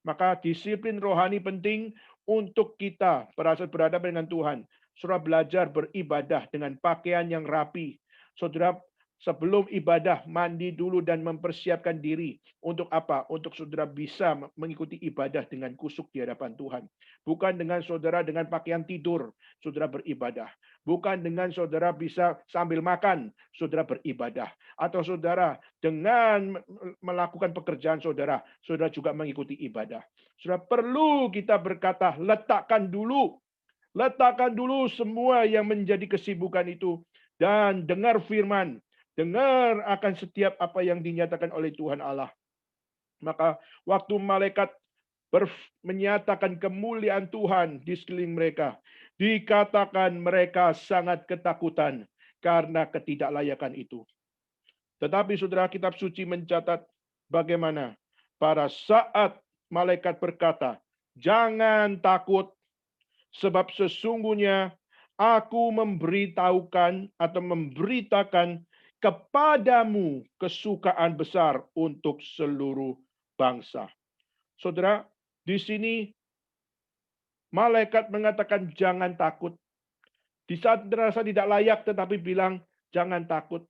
Maka disiplin rohani penting untuk kita pada saat berhadapan dengan Tuhan. Saudara belajar beribadah dengan pakaian yang rapi. Saudara sebelum ibadah mandi dulu dan mempersiapkan diri. Untuk apa? Untuk saudara bisa mengikuti ibadah dengan kusuk di hadapan Tuhan. Bukan dengan saudara dengan pakaian tidur, saudara beribadah. Bukan dengan saudara bisa sambil makan, saudara beribadah. Atau saudara dengan melakukan pekerjaan saudara, saudara juga mengikuti ibadah. Saudara perlu kita berkata, letakkan dulu semua yang menjadi kesibukan itu dan dengar firman. Dengar akan setiap apa yang dinyatakan oleh Tuhan Allah. Maka waktu malaikat menyatakan kemuliaan Tuhan di sekeliling mereka, dikatakan mereka sangat ketakutan karena ketidaklayakan itu. Tetapi saudara, kitab suci mencatat bagaimana pada saat malaikat berkata, jangan takut, sebab sesungguhnya aku memberitakan kepadamu kesukaan besar untuk seluruh bangsa. Saudara, di sini malaikat mengatakan jangan takut. Di saat terasa tidak layak tetapi bilang jangan takut.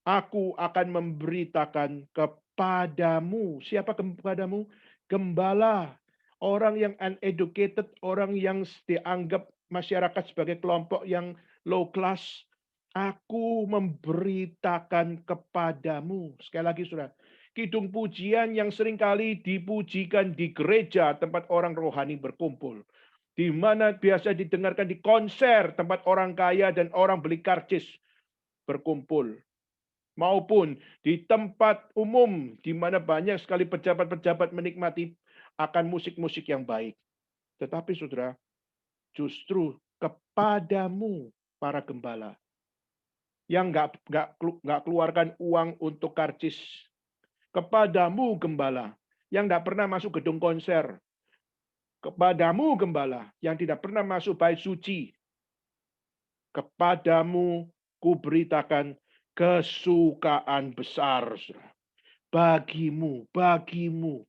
Aku akan memberitakan kepadamu. Siapa kepadamu? Gembala. Orang yang uneducated, orang yang dianggap masyarakat sebagai kelompok yang low class. Aku memberitakan kepadamu. Sekali lagi, saudara. Kidung pujian yang seringkali dipujikan di gereja tempat orang rohani berkumpul. Di mana biasa didengarkan di konser tempat orang kaya dan orang beli karcis berkumpul. Maupun di tempat umum di mana banyak sekali pejabat-pejabat menikmati akan musik-musik yang baik. Tetapi saudara, justru kepadamu para gembala yang nggak keluarkan uang untuk karcis, kepadamu gembala yang nggak pernah masuk gedung konser, kepadamu gembala yang tidak pernah masuk bait suci, kepadamu kuberitakan kesukaan besar, saudara. Bagimu.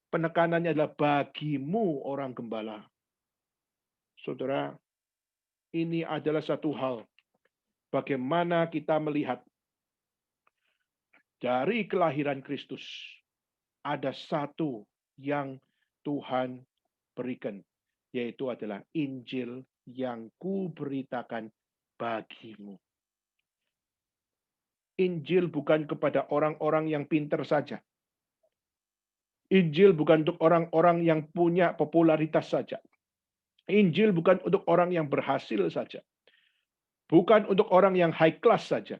Penekanannya adalah bagimu orang gembala. Saudara, ini adalah satu hal. Bagaimana kita melihat dari kelahiran Kristus, ada satu yang Tuhan berikan, yaitu adalah Injil yang kuberitakan bagimu. Injil bukan kepada orang-orang yang pintar saja. Injil bukan untuk orang-orang yang punya popularitas saja. Injil bukan untuk orang yang berhasil saja. Bukan untuk orang yang high class saja.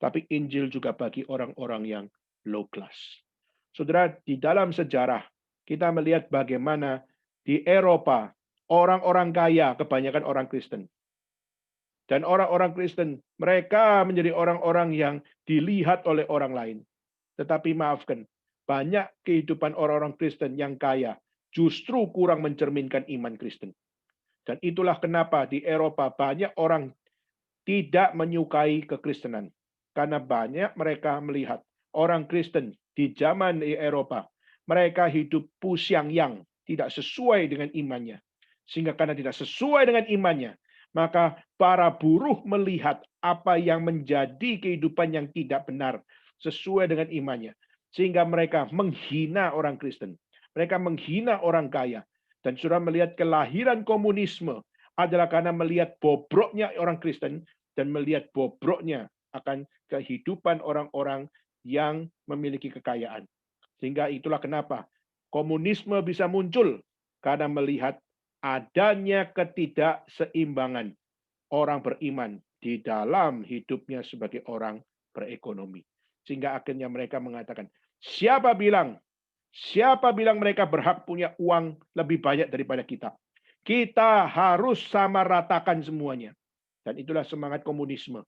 Tapi Injil juga bagi orang-orang yang low class. Saudara, di dalam sejarah, kita melihat bagaimana di Eropa, orang-orang kaya kebanyakan orang Kristen. Dan orang-orang Kristen, mereka menjadi orang-orang yang dilihat oleh orang lain. Tetapi maafkan, banyak kehidupan orang-orang Kristen yang kaya justru kurang mencerminkan iman Kristen. Dan itulah kenapa di Eropa banyak orang tidak menyukai kekristenan. Karena banyak mereka melihat orang Kristen di zaman di Eropa, mereka hidup pusyang-yang, tidak sesuai dengan imannya. Sehingga karena tidak sesuai dengan imannya, maka para buruh melihat apa yang menjadi kehidupan yang tidak benar sesuai dengan imannya. Sehingga mereka menghina orang Kristen. Mereka menghina orang kaya. Dan sudah melihat kelahiran komunisme adalah karena melihat bobroknya orang Kristen dan melihat bobroknya akan kehidupan orang-orang yang memiliki kekayaan. Sehingga itulah kenapa komunisme bisa muncul karena melihat adanya ketidakseimbangan orang beriman di dalam hidupnya sebagai orang berekonomi. Sehingga akhirnya mereka mengatakan, siapa bilang mereka berhak punya uang lebih banyak daripada kita? Kita harus sama ratakan semuanya. Dan itulah semangat komunisme.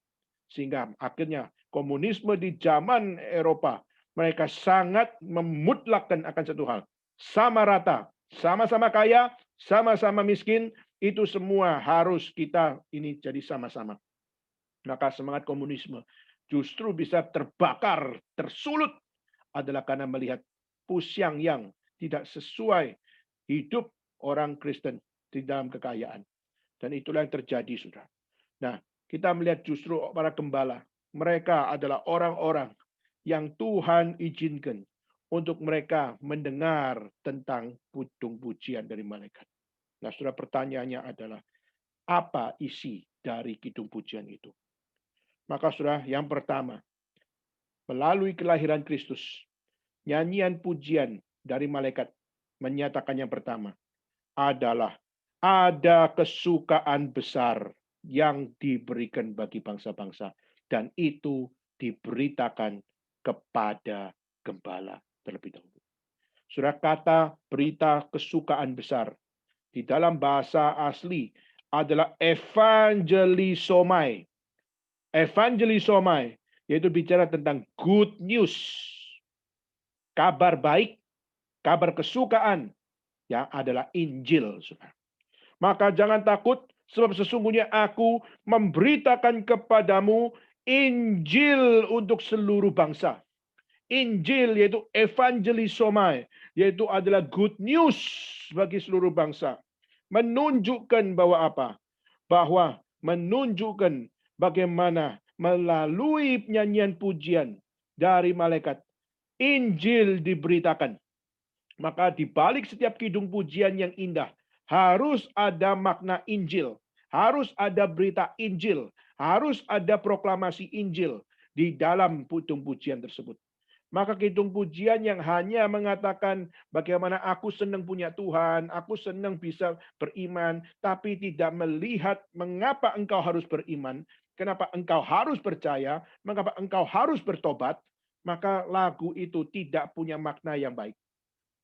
Sehingga akhirnya komunisme di zaman Eropa, mereka sangat memutlakkan akan satu hal. Sama rata, sama-sama kaya, sama-sama miskin, itu semua harus kita ini jadi sama-sama. Maka semangat komunisme justru bisa terbakar, tersulut adalah karena melihat pusyang yang tidak sesuai hidup orang Kristen di dalam kekayaan. Dan itulah yang terjadi, saudara. Nah, kita melihat justru para gembala. Mereka adalah orang-orang yang Tuhan izinkan untuk mereka mendengar tentang putung pujian dari malaikat. Nah, saudara, pertanyaannya adalah, apa isi dari kidung pujian itu? Maka saudara, yang pertama, melalui kelahiran Kristus, nyanyian pujian dari malaikat menyatakan yang pertama adalah ada kesukaan besar yang diberikan bagi bangsa-bangsa, dan itu diberitakan kepada gembala terlebih dahulu. Saudara, kata berita kesukaan besar di dalam bahasa asli adalah evangelisomai. Evangelisomai yaitu bicara tentang good news, kabar baik, kabar kesukaan yang adalah Injil, saudara. Maka jangan takut, sebab sesungguhnya aku memberitakan kepadamu Injil untuk seluruh bangsa. Injil yaitu evangelisomai, yaitu adalah good news bagi seluruh bangsa. Menunjukkan bahwa apa? Bahwa menunjukkan bagaimana melalui nyanyian pujian dari malaikat, Injil diberitakan. Maka di balik setiap kidung pujian yang indah, harus ada makna Injil. Harus ada berita Injil. Harus ada proklamasi Injil di dalam kidung pujian tersebut. Maka kidung pujian yang hanya mengatakan bagaimana aku senang punya Tuhan, aku senang bisa beriman, tapi tidak melihat mengapa engkau harus beriman, kenapa engkau harus percaya, mengapa engkau harus bertobat, maka lagu itu tidak punya makna yang baik.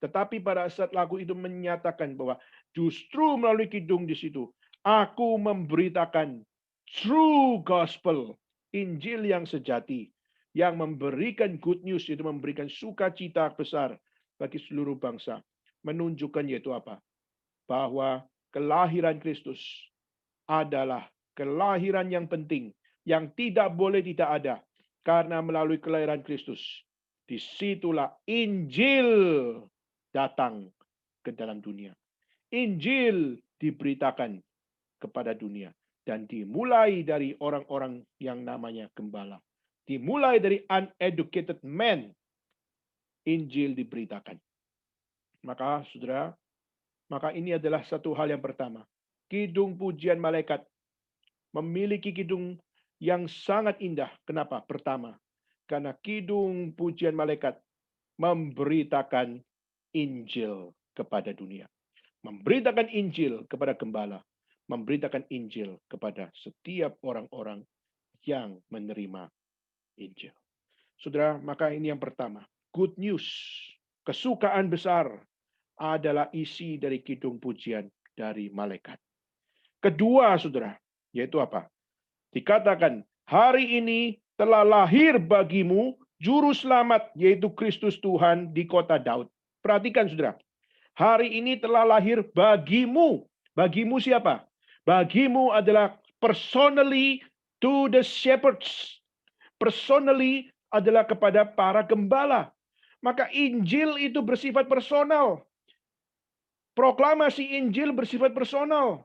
Tetapi pada saat lagu itu menyatakan bahwa justru melalui kidung di situ, aku memberitakan true gospel, Injil yang sejati, yang memberikan good news, itu memberikan sukacita besar bagi seluruh bangsa. Menunjukkan yaitu apa? Bahwa kelahiran Kristus adalah kelahiran yang penting, yang tidak boleh tidak ada. Karena melalui kelahiran Kristus, disitulah Injil datang ke dalam dunia. Injil diberitakan kepada dunia. Dan dimulai dari orang-orang yang namanya gembala. Dimulai dari uneducated men. Injil diberitakan. Maka saudara, maka ini adalah satu hal yang pertama. Kidung pujian malaikat memiliki kidung yang sangat indah. Kenapa? Pertama, karena kidung pujian malaikat memberitakan Injil kepada dunia. Memberitakan Injil kepada gembala. Memberitakan Injil kepada setiap orang-orang yang menerima Injil. Saudara, maka ini yang pertama. Good news. Kesukaan besar adalah isi dari kidung pujian dari malaikat. Kedua, saudara, yaitu apa? Dikatakan, hari ini telah lahir bagimu juru selamat, yaitu Kristus Tuhan di kota Daud. Perhatikan, saudara. Hari ini telah lahir bagimu. Bagimu siapa? Bagimu adalah personally to the shepherds. Personally adalah kepada para gembala. Maka Injil itu bersifat personal. Proklamasi Injil bersifat personal.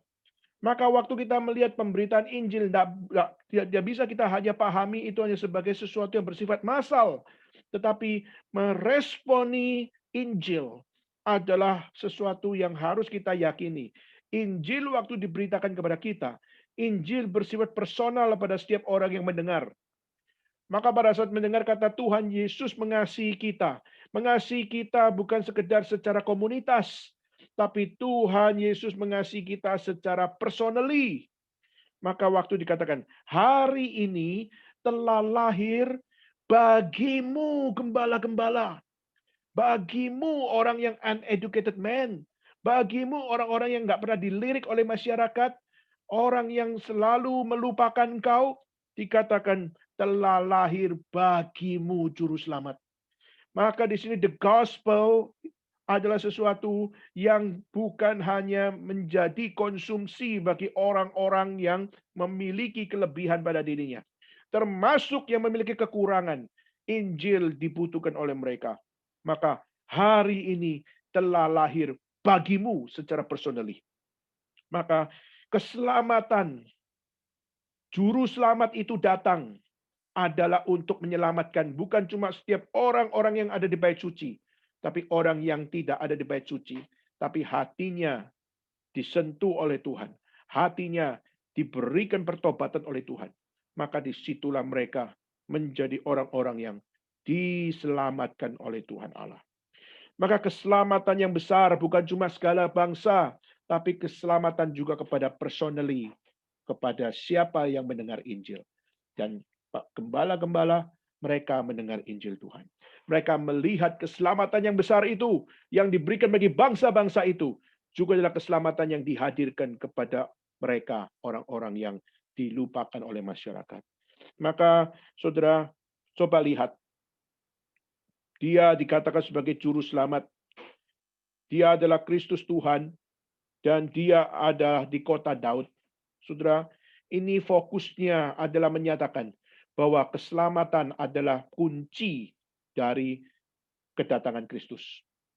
Maka waktu kita melihat pemberitaan Injil, tidak bisa kita hanya pahami itu hanya sebagai sesuatu yang bersifat massal. Tetapi meresponi Injil adalah sesuatu yang harus kita yakini. Injil waktu diberitakan kepada kita, Injil bersifat personal pada setiap orang yang mendengar. Maka pada saat mendengar kata Tuhan Yesus mengasihi kita bukan sekedar secara komunitas, tapi Tuhan Yesus mengasihi kita secara personally. Maka waktu dikatakan, hari ini telah lahir bagimu gembala-gembala. Bagimu orang yang uneducated man. Bagimu orang-orang yang nggak pernah dilirik oleh masyarakat. Orang yang selalu melupakan engkau. Dikatakan telah lahir bagimu juru selamat. Maka di sini the gospel adalah sesuatu yang bukan hanya menjadi konsumsi bagi orang-orang yang memiliki kelebihan pada dirinya. Termasuk yang memiliki kekurangan. Injil dibutuhkan oleh mereka. Maka hari ini telah lahir bagimu secara personally. Maka keselamatan, juru selamat itu datang adalah untuk menyelamatkan bukan cuma setiap orang-orang yang ada di bait suci, tapi orang yang tidak ada di bait suci, tapi hatinya disentuh oleh Tuhan, hatinya diberikan pertobatan oleh Tuhan. Maka disitulah mereka menjadi orang-orang yang diselamatkan oleh Tuhan Allah. Maka keselamatan yang besar bukan cuma segala bangsa, tapi keselamatan juga kepada personally, kepada siapa yang mendengar Injil. Dan gembala-gembala mereka mendengar Injil Tuhan. Mereka melihat keselamatan yang besar itu yang diberikan bagi bangsa-bangsa itu juga adalah keselamatan yang dihadirkan kepada mereka, orang-orang yang dilupakan oleh masyarakat. Maka saudara, coba lihat. Dia dikatakan sebagai juru selamat. Dia adalah Kristus Tuhan dan dia ada di kota Daud. Saudara, ini fokusnya adalah menyatakan bahwa keselamatan adalah kunci dari kedatangan Kristus.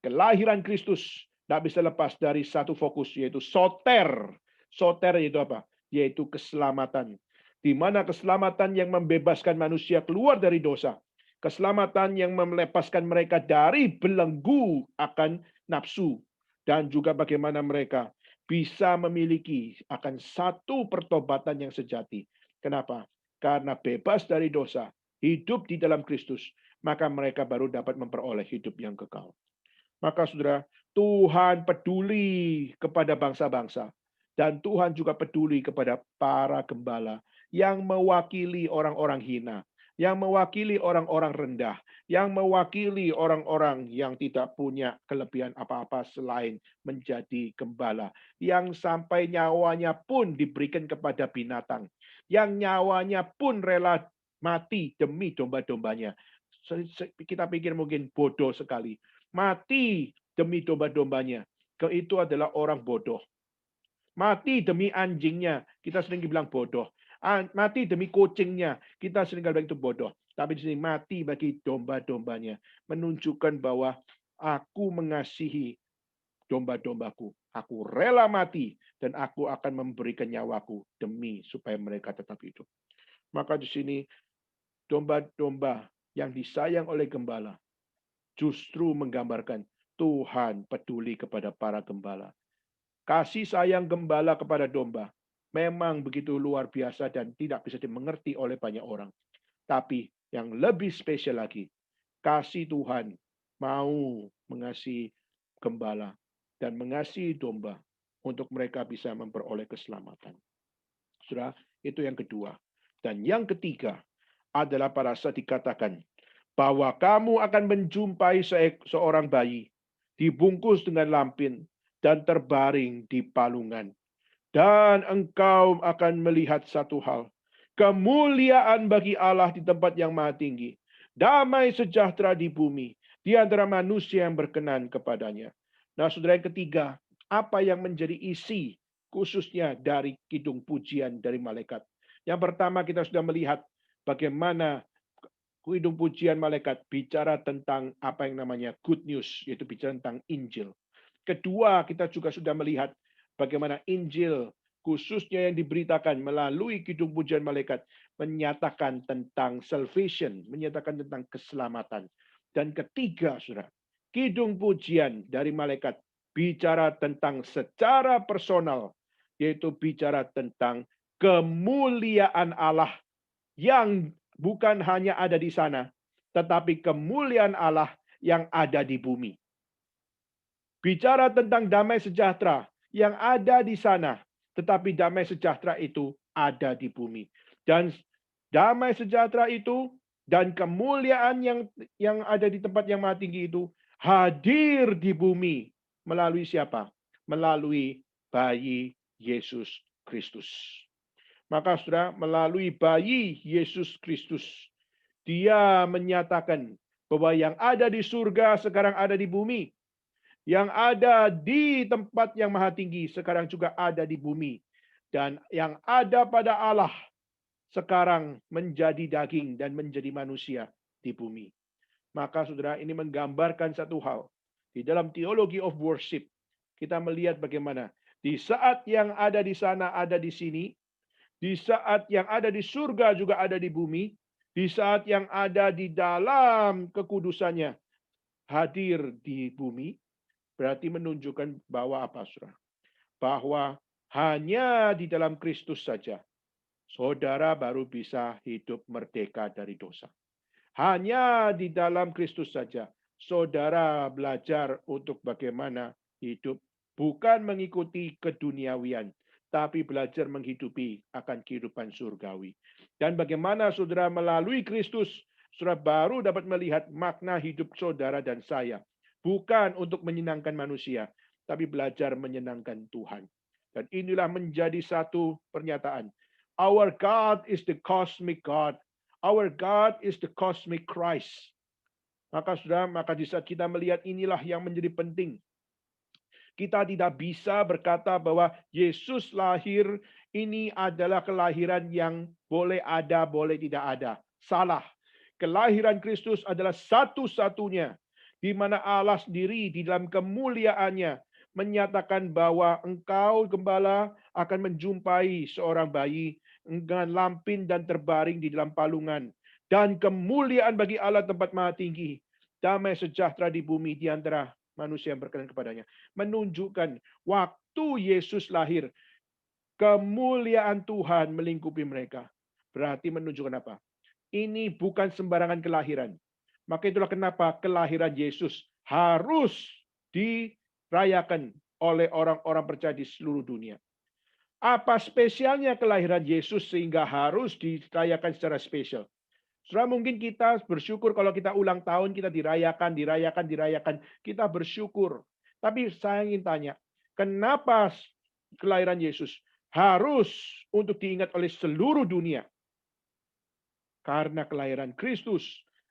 Kelahiran Kristus tidak bisa lepas dari satu fokus, yaitu soter. Soter itu apa? Yaitu keselamatan. Di mana keselamatan yang membebaskan manusia keluar dari dosa. Keselamatan yang melepaskan mereka dari belenggu akan nafsu. Dan juga bagaimana mereka bisa memiliki akan satu pertobatan yang sejati. Kenapa? Karena bebas dari dosa, hidup di dalam Kristus, maka mereka baru dapat memperoleh hidup yang kekal. Maka saudara, Tuhan peduli kepada bangsa-bangsa. Dan Tuhan juga peduli kepada para gembala yang mewakili orang-orang hina, yang mewakili orang-orang rendah, yang mewakili orang-orang yang tidak punya kelebihan apa-apa selain menjadi gembala, yang sampai nyawanya pun diberikan kepada binatang, yang nyawanya pun rela mati demi domba-dombanya. Kita pikir mungkin bodoh sekali. Mati demi domba-dombanya. Itu adalah orang bodoh. Mati demi anjingnya, kita sering bilang bodoh. Mati demi kucingnya, kita sering bilang itu bodoh. Tapi di sini mati bagi domba-dombanya. Menunjukkan bahwa aku mengasihi domba-dombaku. Aku rela mati dan aku akan memberikan nyawaku demi supaya mereka tetap hidup. Maka di sini domba-domba yang disayang oleh gembala justru menggambarkan Tuhan peduli kepada para gembala. Kasih sayang gembala kepada domba memang begitu luar biasa dan tidak bisa dimengerti oleh banyak orang. Tapi yang lebih spesial lagi, kasih Tuhan mau mengasihi gembala dan mengasihi domba untuk mereka bisa memperoleh keselamatan. Saudara, itu yang kedua. Dan yang ketiga adalah pada saat dikatakan bahwa kamu akan menjumpai seorang bayi dibungkus dengan lampin dan terbaring di palungan. Dan engkau akan melihat satu hal. Kemuliaan bagi Allah di tempat yang maha tinggi. Damai sejahtera di bumi. Di antara manusia yang berkenan kepadanya. Nah saudara yang ketiga. Apa yang menjadi isi khususnya dari kidung pujian dari malaikat. Yang pertama kita sudah melihat bagaimana kidung pujian malaikat bicara tentang apa yang namanya good news. Yaitu bicara tentang Injil. Kedua, kita juga sudah melihat bagaimana Injil khususnya yang diberitakan melalui kidung pujian malaikat menyatakan tentang salvation, menyatakan tentang keselamatan. Dan ketiga, saudara, kidung pujian dari malaikat bicara tentang secara personal, yaitu bicara tentang kemuliaan Allah yang bukan hanya ada di sana, tetapi kemuliaan Allah yang ada di bumi. Bicara tentang damai sejahtera yang ada di sana, tetapi damai sejahtera itu ada di bumi. Dan damai sejahtera itu dan kemuliaan yang ada di tempat yang maha tinggi itu hadir di bumi melalui siapa? Melalui bayi Yesus Kristus. Maka saudara, melalui bayi Yesus Kristus, dia menyatakan bahwa yang ada di surga sekarang ada di bumi. Yang ada di tempat yang maha tinggi sekarang juga ada di bumi. Dan yang ada pada Allah sekarang menjadi daging dan menjadi manusia di bumi. Maka saudara, ini menggambarkan satu hal. Di dalam teologi of worship, kita melihat bagaimana di saat yang ada di sana ada di sini, di saat yang ada di surga juga ada di bumi, Di saat yang ada di dalam kekudusannya hadir di bumi, berarti menunjukkan bahwa apa, saudara? Bahwa hanya di dalam Kristus saja saudara baru bisa hidup merdeka dari dosa. Hanya di dalam Kristus saja saudara belajar untuk bagaimana hidup bukan mengikuti keduniawian, tapi belajar menghidupi akan kehidupan surgawi. Dan bagaimana saudara melalui Kristus, saudara baru dapat melihat makna hidup saudara dan saya. Bukan untuk menyenangkan manusia, tapi belajar menyenangkan Tuhan. Dan inilah menjadi satu pernyataan. Our God is the cosmic God. Our God is the cosmic Christ. Maka di saat kita melihat inilah yang menjadi penting. Kita tidak bisa berkata bahwa Yesus lahir ini adalah kelahiran yang boleh ada, boleh tidak ada. Salah. Kelahiran Kristus adalah satu-satunya di mana Allah sendiri di dalam kemuliaannya menyatakan bahwa engkau gembala akan menjumpai seorang bayi dengan lampin dan terbaring di dalam palungan. Dan kemuliaan bagi Allah tempat maha tinggi. Damai sejahtera di bumi di antara manusia yang berkenan kepadanya. Menunjukkan waktu Yesus lahir, kemuliaan Tuhan melingkupi mereka. Berarti menunjukkan apa? Ini bukan sembarangan kelahiran. Maka itulah kenapa kelahiran Yesus harus dirayakan oleh orang-orang percaya di seluruh dunia. Apa spesialnya kelahiran Yesus sehingga harus dirayakan secara spesial? Saudara, mungkin kita bersyukur kalau kita ulang tahun, kita dirayakan. Kita bersyukur. Tapi saya ingin tanya, kenapa kelahiran Yesus harus untuk diingat oleh seluruh dunia? Karena kelahiran Kristus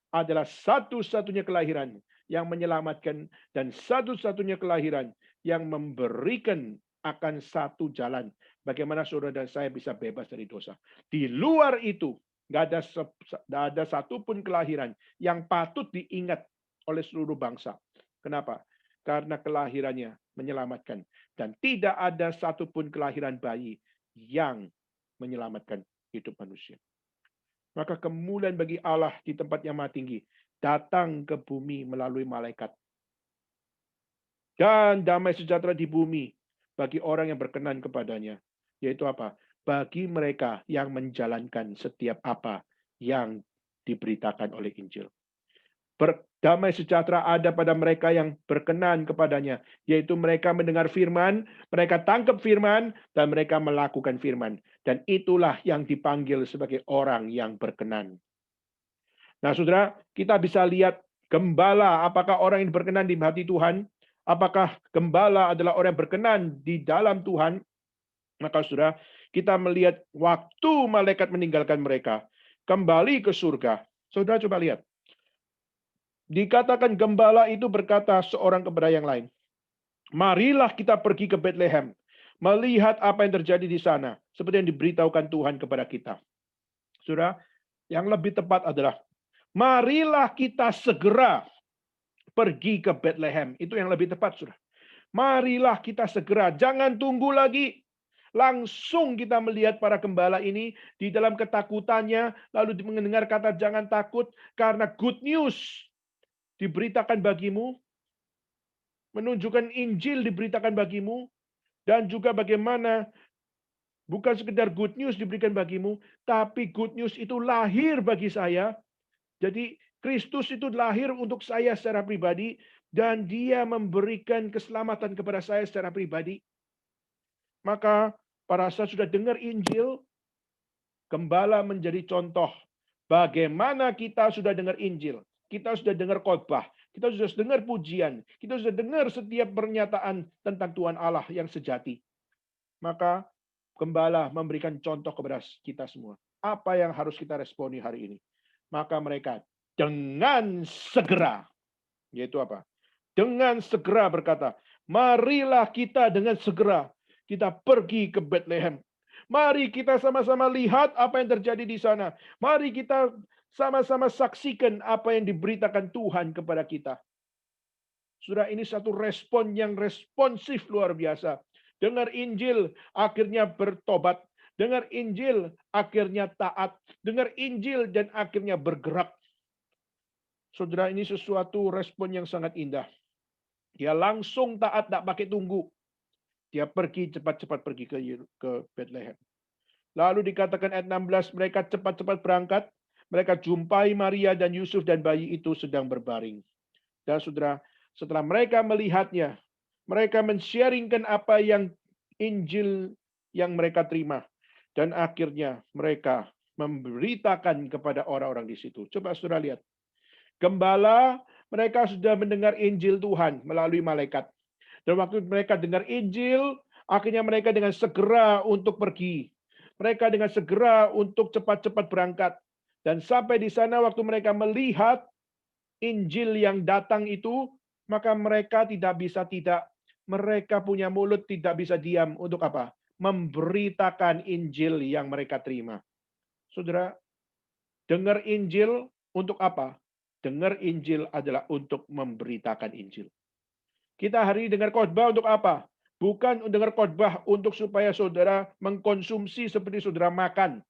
adalah satu-satunya kelahiran yang menyelamatkan dan satu-satunya kelahiran yang memberikan akan satu jalan. Bagaimana saudara dan saya bisa bebas dari dosa. Di luar itu, nggak ada satupun kelahiran yang patut diingat oleh seluruh bangsa. Kenapa? Karena kelahirannya menyelamatkan. Dan tidak ada satupun kelahiran bayi yang menyelamatkan hidup manusia. Maka kemuliaan bagi Allah di tempat yang maha tinggi datang ke bumi melalui malaikat. Dan damai sejahtera di bumi bagi orang yang berkenan kepadanya. Yaitu apa? Bagi mereka yang menjalankan setiap apa yang diberitakan oleh Injil. Damai sejahtera ada pada mereka yang berkenan kepadanya. Yaitu mereka mendengar firman, mereka tangkap firman, dan mereka melakukan firman. Dan itulah yang dipanggil sebagai orang yang berkenan. Nah saudara, kita bisa lihat gembala, apakah orang yang berkenan di hati Tuhan? Apakah gembala adalah orang yang berkenan di dalam Tuhan? Maka saudara, kita melihat waktu malaikat meninggalkan mereka, kembali ke surga. Saudara coba lihat. Dikatakan gembala itu berkata seorang kepada yang lain, marilah kita pergi ke Bethlehem, melihat apa yang terjadi di sana, seperti yang diberitahukan Tuhan kepada kita. Saudara, yang lebih tepat adalah, marilah kita segera pergi ke Bethlehem. Itu yang lebih tepat, saudara. Marilah kita segera, jangan tunggu lagi. Langsung kita melihat para gembala ini di dalam ketakutannya, lalu mendengar kata jangan takut, karena good news diberitakan bagimu, menunjukkan Injil diberitakan bagimu, dan juga bagaimana bukan sekedar good news diberikan bagimu, tapi good news itu lahir bagi saya. Jadi Kristus itu lahir untuk saya secara pribadi, dan dia memberikan keselamatan kepada saya secara pribadi. Maka para saat sudah dengar Injil, gembala menjadi contoh bagaimana kita sudah dengar Injil. Kita sudah dengar khotbah, kita sudah dengar pujian, kita sudah dengar setiap pernyataan tentang Tuhan Allah yang sejati. Maka gembala memberikan contoh kepada kita semua. Apa yang harus kita responi hari ini? Maka mereka dengan segera, yaitu apa? Dengan segera berkata, marilah kita dengan segera kita pergi ke Bethlehem. Mari kita sama-sama lihat apa yang terjadi di sana. Mari kita sama-sama saksikan apa yang diberitakan Tuhan kepada kita. Sudah ini satu respon yang responsif luar biasa. Dengar Injil, akhirnya bertobat. Dengar Injil, akhirnya taat. Dengar Injil dan akhirnya bergerak. Saudara, ini sesuatu respon yang sangat indah. Dia langsung taat, tak pakai tunggu. Dia pergi cepat-cepat pergi ke Bethlehem. Lalu dikatakan ayat 16, mereka cepat-cepat berangkat. Mereka jumpai Maria dan Yusuf dan bayi itu sedang berbaring. Dan saudara, setelah mereka melihatnya, mereka men-sharingkan apa yang Injil yang mereka terima. Dan akhirnya mereka memberitakan kepada orang-orang di situ. Coba saudara lihat. Gembala, mereka sudah mendengar Injil Tuhan melalui malaikat. Dan waktu mereka dengar Injil, akhirnya mereka dengan segera untuk pergi. Mereka dengan segera untuk cepat-cepat berangkat. Dan sampai di sana waktu mereka melihat Injil yang datang itu, maka mereka tidak bisa tidak. Mereka punya mulut tidak bisa diam. Untuk apa? Memberitakan Injil yang mereka terima. Saudara, dengar Injil untuk apa? Dengar Injil adalah untuk memberitakan Injil. Kita hari ini dengar khotbah untuk apa? Bukan dengar khotbah untuk supaya saudara mengkonsumsi seperti saudara makan.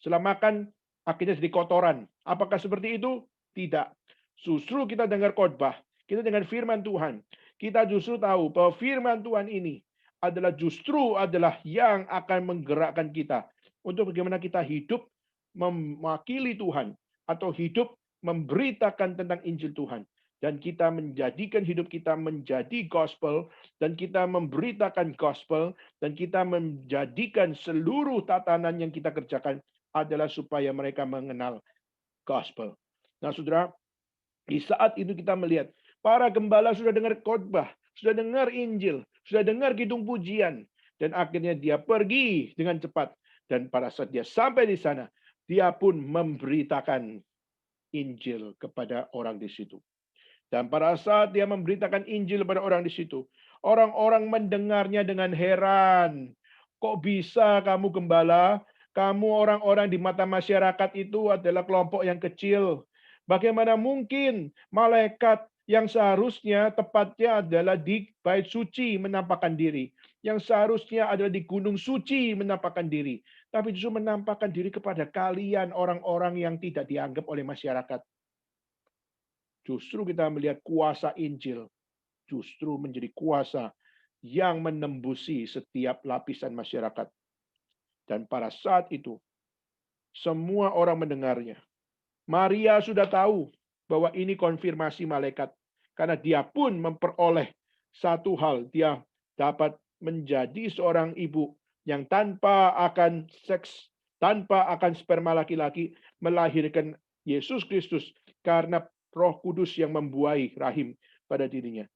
Setelah makan, akhirnya jadi kotoran. Apakah seperti itu? Tidak. Justru kita dengar khotbah, kita dengar firman Tuhan. Kita justru tahu bahwa firman Tuhan ini adalah yang akan menggerakkan kita untuk bagaimana kita hidup mewakili Tuhan atau hidup memberitakan tentang Injil Tuhan. Dan kita menjadikan hidup kita menjadi gospel, dan kita memberitakan gospel, dan kita menjadikan seluruh tatanan yang kita kerjakan adalah supaya mereka mengenal gospel. Nah, saudara, di saat itu kita melihat para gembala sudah dengar khotbah, sudah dengar Injil, sudah dengar kidung pujian, dan akhirnya dia pergi dengan cepat. Dan pada saat dia sampai di sana, dia pun memberitakan Injil kepada orang di situ. Dan pada saat dia memberitakan Injil kepada orang di situ, orang-orang mendengarnya dengan heran. Kok bisa kamu gembala? Kamu orang-orang di mata masyarakat itu adalah kelompok yang kecil. Bagaimana mungkin malaikat yang seharusnya tepatnya adalah di bait suci menampakkan diri. Yang seharusnya adalah di gunung suci menampakkan diri. Tapi justru menampakkan diri kepada kalian orang-orang yang tidak dianggap oleh masyarakat. Justru kita melihat kuasa Injil justru menjadi kuasa yang menembusi setiap lapisan masyarakat. Dan pada saat itu, semua orang mendengarnya. Maria sudah tahu bahwa ini konfirmasi malaikat. Karena dia pun memperoleh satu hal. Dia dapat menjadi seorang ibu yang tanpa akan seks, tanpa akan sperma laki-laki, melahirkan Yesus Kristus karena Roh Kudus yang membuai rahim pada dirinya.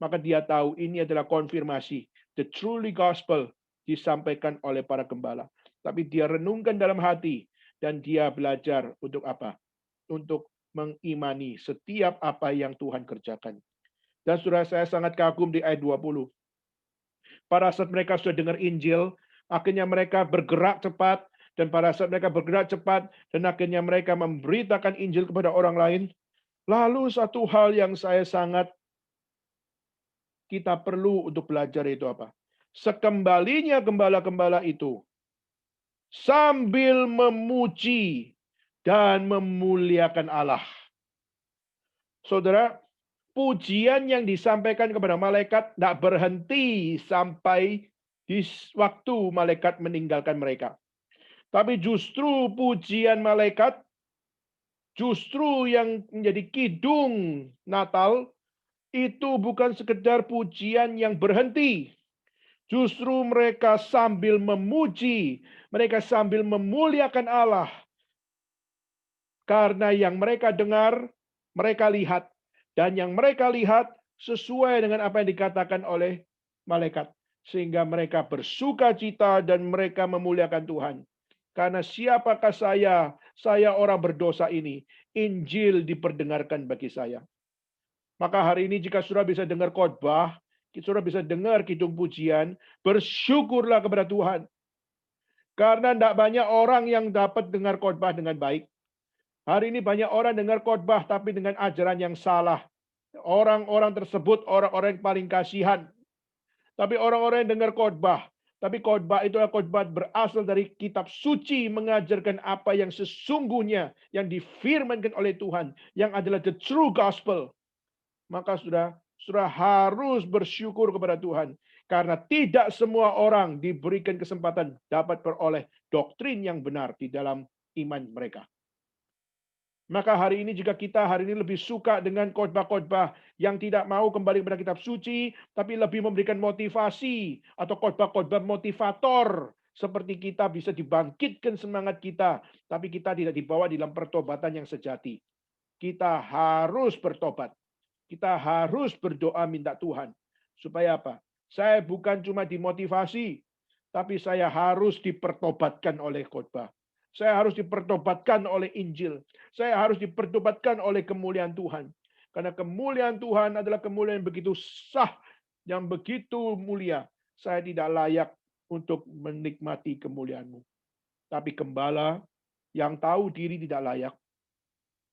Maka dia tahu ini adalah konfirmasi. The truly gospel disampaikan oleh para gembala. Tapi dia renungkan dalam hati. Dan dia belajar untuk apa? Untuk mengimani setiap apa yang Tuhan kerjakan. Dan saudara, saya sangat kagum di ayat 20. Pada saat mereka sudah dengar Injil, akhirnya mereka bergerak cepat. Dan pada saat mereka bergerak cepat, dan akhirnya mereka memberitakan Injil kepada orang lain. Lalu satu hal yang kita perlu untuk belajar itu apa? Sekembalinya gembala-gembala itu sambil memuji dan memuliakan Allah. Saudara, pujian yang disampaikan kepada malaikat tidak berhenti sampai di waktu malaikat meninggalkan mereka. Tapi justru pujian malaikat, justru yang menjadi kidung Natal, itu bukan sekedar pujian yang berhenti. Justru mereka sambil memuji, mereka sambil memuliakan Allah. Karena yang mereka dengar, mereka lihat. Dan yang mereka lihat sesuai dengan apa yang dikatakan oleh malaikat. Sehingga mereka bersuka cita dan mereka memuliakan Tuhan. Karena siapakah saya? Saya orang berdosa ini. Injil diperdengarkan bagi saya. Maka hari ini jika saudara bisa dengar khotbah, saudara bisa dengar kidung pujian, bersyukurlah kepada Tuhan. Karena tidak banyak orang yang dapat dengar khotbah dengan baik. Hari ini banyak orang dengar khotbah tapi dengan ajaran yang salah. Orang-orang tersebut orang-orang yang paling kasihan. Tapi orang-orang yang dengar khotbah, Tapi khotbah itulah khotbah berasal dari kitab suci mengajarkan apa yang sesungguhnya yang difirmankan oleh Tuhan yang adalah the true gospel. Maka sudah harus bersyukur kepada Tuhan karena tidak semua orang diberikan kesempatan dapat beroleh doktrin yang benar di dalam iman mereka. Maka hari ini jika kita hari ini lebih suka dengan khotbah-khotbah yang tidak mau kembali kepada kitab suci, tapi lebih memberikan motivasi atau khotbah-khotbah motivator, seperti kita bisa dibangkitkan semangat kita, tapi kita tidak dibawa dalam pertobatan yang sejati. Kita harus bertobat. Kita harus berdoa minta Tuhan. Supaya apa? Saya bukan cuma dimotivasi, tapi saya harus dipertobatkan oleh khotbah. Saya harus dipertobatkan oleh Injil. Saya harus dipertobatkan oleh kemuliaan Tuhan. Karena kemuliaan Tuhan adalah kemuliaan yang begitu sah, yang begitu mulia. Saya tidak layak untuk menikmati kemuliaan-Mu. Tapi gembala yang tahu diri tidak layak,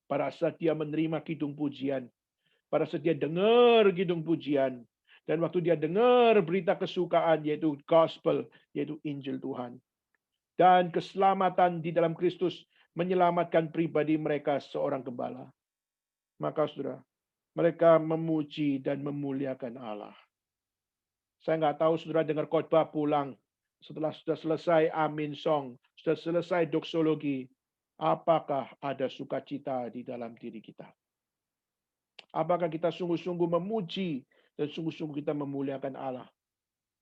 pada saat dia menerima kidung pujian, pada saat dia dengar kidung pujian, dan waktu dia dengar berita kesukaan, yaitu gospel, yaitu Injil Tuhan. Dan keselamatan di dalam Kristus menyelamatkan pribadi mereka seorang gembala. Maka saudara, mereka memuji dan memuliakan Allah. Saya nggak tahu saudara dengar khotbah pulang, setelah sudah selesai amin song, sudah selesai doksologi, apakah ada sukacita di dalam diri kita? Apakah kita sungguh-sungguh memuji dan sungguh-sungguh kita memuliakan Allah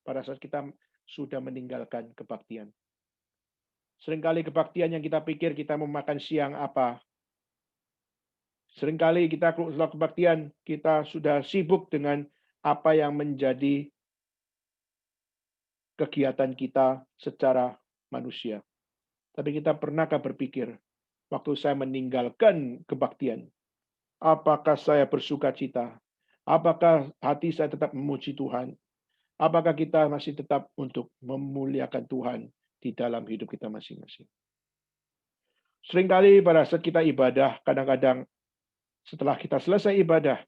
pada saat kita sudah meninggalkan kebaktian? Seringkali kebaktian yang kita pikir kita mau makan siang apa. Seringkali kita setelah kebaktian kita sudah sibuk dengan apa yang menjadi kegiatan kita secara manusia. Tapi kita pernahkah berpikir, waktu saya meninggalkan kebaktian, apakah saya bersuka cita? Apakah hati saya tetap memuji Tuhan? Apakah kita masih tetap untuk memuliakan Tuhan di dalam hidup kita masing-masing? Seringkali pada saat kita ibadah, kadang-kadang setelah kita selesai ibadah,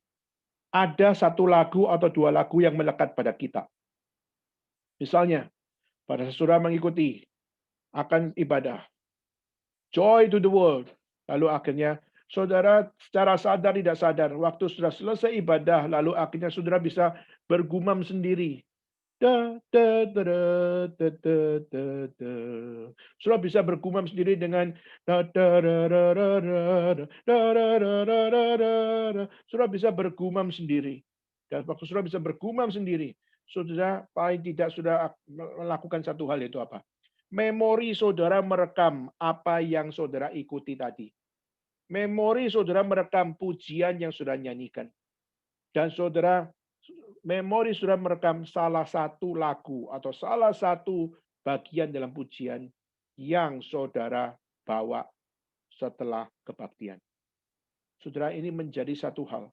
ada satu lagu atau dua lagu yang melekat pada kita. Misalnya, pada saat saudara mengikuti akan ibadah, Joy to the World, lalu akhirnya saudara secara sadar tidak sadar, waktu sudah selesai ibadah, lalu akhirnya saudara bisa bergumam sendiri. Da, da, da, da, da, da, da, da. Saudara bisa bergumam sendiri dengan da, da, da, da, da, da, da, da, da, da, da, da, da. Saudara bisa bergumam sendiri. Dan waktu saudara bisa bergumam sendiri, saudara paling tidak sudah melakukan satu hal, itu apa? Memori saudara merekam apa yang saudara ikuti tadi. Memori saudara merekam pujian yang saudara nyanyikan. Dan saudara memori sudah merekam salah satu lagu atau salah satu bagian dalam pujian yang saudara bawa setelah kebaktian. Saudara, ini menjadi satu hal.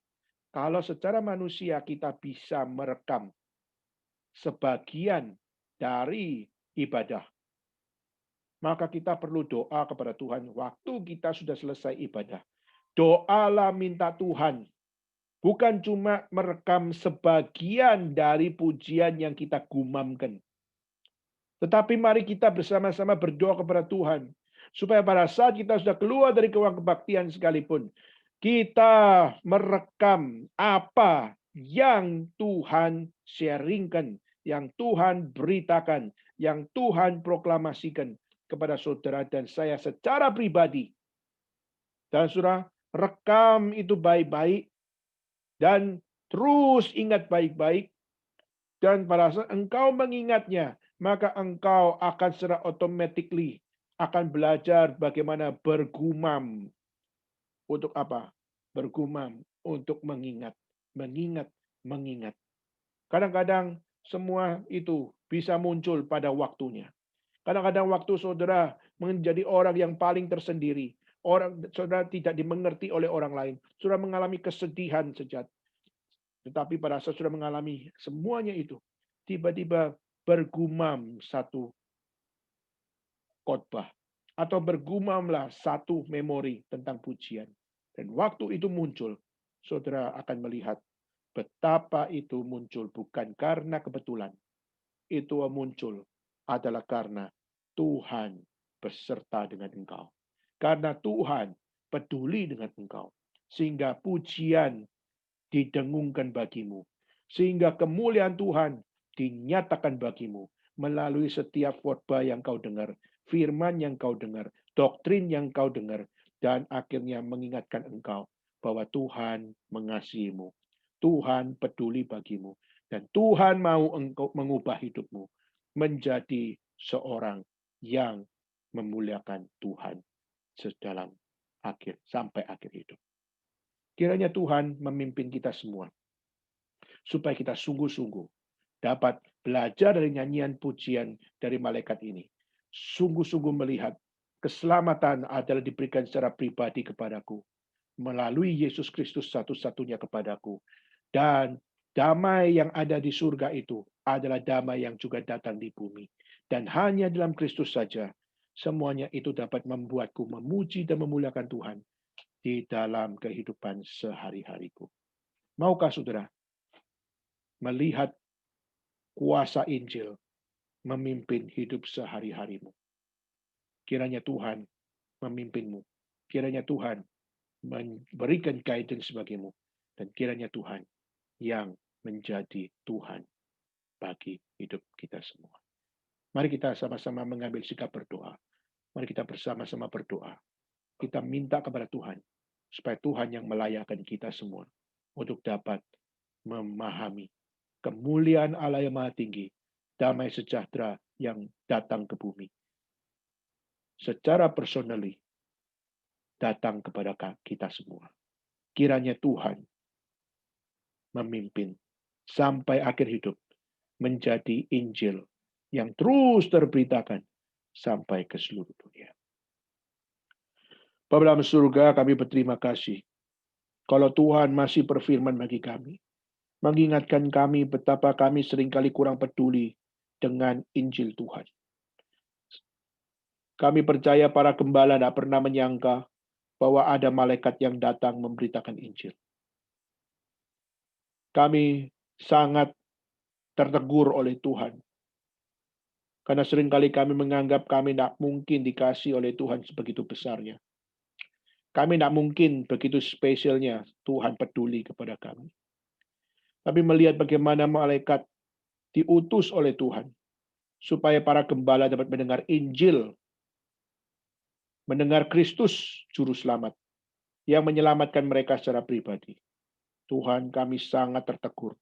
Kalau secara manusia kita bisa merekam sebagian dari ibadah, maka kita perlu doa kepada Tuhan waktu kita sudah selesai ibadah. Doalah minta Tuhan, bukan cuma merekam sebagian dari pujian yang kita gumamkan. Tetapi mari kita bersama-sama berdoa kepada Tuhan. Supaya pada saat kita sudah keluar dari ruang kebaktian sekalipun, kita merekam apa yang Tuhan sharingkan, yang Tuhan beritakan, yang Tuhan proklamasikan kepada saudara dan saya secara pribadi. Dan saudara, rekam itu baik-baik, dan terus ingat baik-baik. Dan pada saat engkau mengingatnya, maka engkau akan secara automatically akan belajar bagaimana bergumam. Untuk apa? Bergumam untuk mengingat. Mengingat, mengingat. Kadang-kadang semua itu bisa muncul pada waktunya. Kadang-kadang waktu saudara menjadi orang yang paling tersendiri. Saudara tidak dimengerti oleh orang lain. Saudara mengalami kesedihan sejati. Tetapi pada saat sudah mengalami semuanya itu, tiba-tiba bergumam satu khotbah. Atau bergumamlah satu memori tentang pujian. Dan waktu itu muncul, saudara akan melihat betapa itu muncul bukan karena kebetulan. Itu muncul adalah karena Tuhan beserta dengan engkau. Karena Tuhan peduli dengan engkau. Sehingga pujian didengungkan bagimu. Sehingga kemuliaan Tuhan dinyatakan bagimu melalui setiap khotbah yang kau dengar, firman yang kau dengar, doktrin yang kau dengar, dan akhirnya mengingatkan engkau bahwa Tuhan mengasihimu. Tuhan peduli bagimu. Dan Tuhan mau engkau mengubah hidupmu menjadi seorang yang memuliakan Tuhan sedalam sampai akhir hidup. Kiranya Tuhan memimpin kita semua supaya kita sungguh-sungguh dapat belajar dari nyanyian pujian dari malaikat ini. Sungguh-sungguh melihat keselamatan adalah diberikan secara pribadi kepadaku melalui Yesus Kristus satu-satunya kepadaku. Dan damai yang ada di surga itu adalah damai yang juga datang di bumi. Dan hanya dalam Kristus saja semuanya itu dapat membuatku memuji dan memuliakan Tuhan di dalam kehidupan sehari-hariku. Maukah saudara melihat kuasa Injil memimpin hidup sehari-harimu? Kiranya Tuhan memimpinmu. Kiranya Tuhan memberikan guidance bagimu. Dan kiranya Tuhan yang menjadi Tuhan bagi hidup kita semua. Mari kita sama-sama mengambil sikap berdoa. Mari kita bersama-sama berdoa. Kita minta kepada Tuhan supaya Tuhan yang melayakkan kita semua untuk dapat memahami kemuliaan Allah yang Maha Tinggi, damai sejahtera yang datang ke bumi. Secara personally datang kepada kita semua. Kiranya Tuhan memimpin sampai akhir hidup menjadi Injil yang terus terberitakan sampai ke seluruh dunia. Bapa dalam surga, kami berterima kasih kalau Tuhan masih berfirman bagi kami, mengingatkan kami betapa kami seringkali kurang peduli dengan Injil Tuhan. Kami percaya para gembala tidak pernah menyangka bahwa ada malaikat yang datang memberitakan Injil. Kami sangat tertegur oleh Tuhan. Karena seringkali kami menganggap kami tidak mungkin dikasih oleh Tuhan sebegitu besarnya. Kami tidak mungkin begitu spesialnya Tuhan peduli kepada kami. Tapi melihat bagaimana malaikat diutus oleh Tuhan supaya para gembala dapat mendengar Injil, mendengar Kristus Juru Selamat yang menyelamatkan mereka secara pribadi. Tuhan, kami sangat tertegur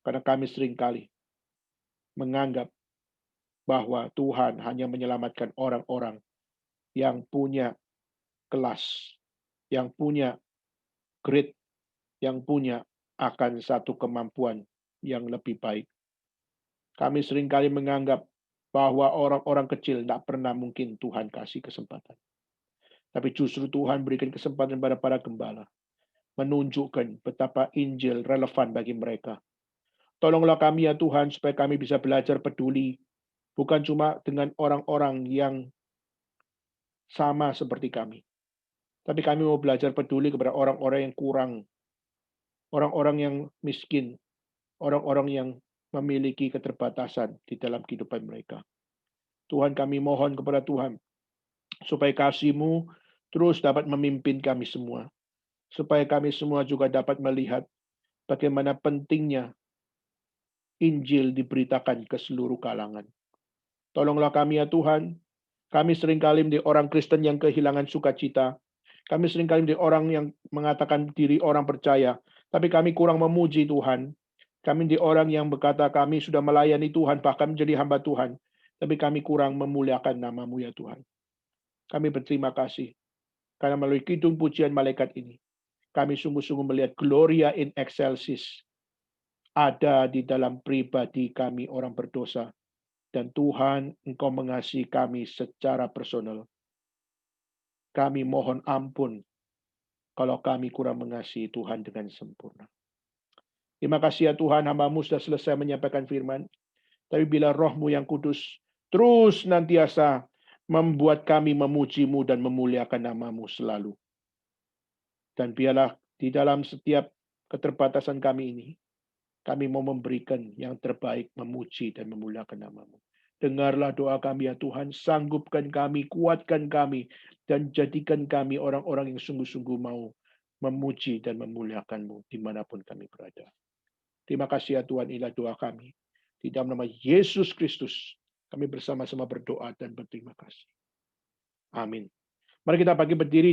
karena kami seringkali menganggap bahwa Tuhan hanya menyelamatkan orang-orang yang punya kelas, yang punya grade, yang punya akan satu kemampuan yang lebih baik. Kami seringkali menganggap bahwa orang-orang kecil tidak pernah mungkin Tuhan kasih kesempatan. Tapi justru Tuhan berikan kesempatan pada para gembala, menunjukkan betapa Injil relevan bagi mereka. Tolonglah kami ya Tuhan, supaya kami bisa belajar peduli, bukan cuma dengan orang-orang yang sama seperti kami. Tapi kami mau belajar peduli kepada orang-orang yang kurang, orang-orang yang miskin, orang-orang yang memiliki keterbatasan di dalam kehidupan mereka. Tuhan, kami mohon kepada Tuhan, supaya kasih-Mu terus dapat memimpin kami semua. Supaya kami semua juga dapat melihat bagaimana pentingnya Injil diberitakan ke seluruh kalangan. Tolonglah kami ya Tuhan, kami seringkali menjadi orang Kristen yang kehilangan sukacita. Kami seringkali menjadi orang yang mengatakan diri orang percaya, tapi kami kurang memuji Tuhan. Kami menjadi orang yang berkata kami sudah melayani Tuhan, bahkan menjadi hamba Tuhan. Tapi kami kurang memuliakan nama-Mu ya Tuhan. Kami berterima kasih, karena melalui kidung pujian malaikat ini, kami sungguh-sungguh melihat Gloria in Excelsis ada di dalam pribadi kami orang berdosa. Dan Tuhan, Engkau mengasihi kami secara personal. Kami mohon ampun kalau kami kurang mengasihi Tuhan dengan sempurna. Terima kasih ya Tuhan, hamba-Mu sudah selesai menyampaikan firman. Tapi bila Roh-Mu yang kudus terus nantiasa membuat kami memuji-Mu dan memuliakan nama-Mu selalu. Dan biarlah di dalam setiap keterbatasan kami ini, kami mau memberikan yang terbaik, memuji dan memuliakan nama-Mu. Dengarlah doa kami ya Tuhan, sanggupkan kami, kuatkan kami, dan jadikan kami orang-orang yang sungguh-sungguh mau memuji dan memuliakan-Mu dimanapun kami berada. Terima kasih ya Tuhan, inilah doa kami. Di dalam nama Yesus Kristus, kami bersama-sama berdoa dan berterima kasih. Amin. Mari kita bagi berdiri.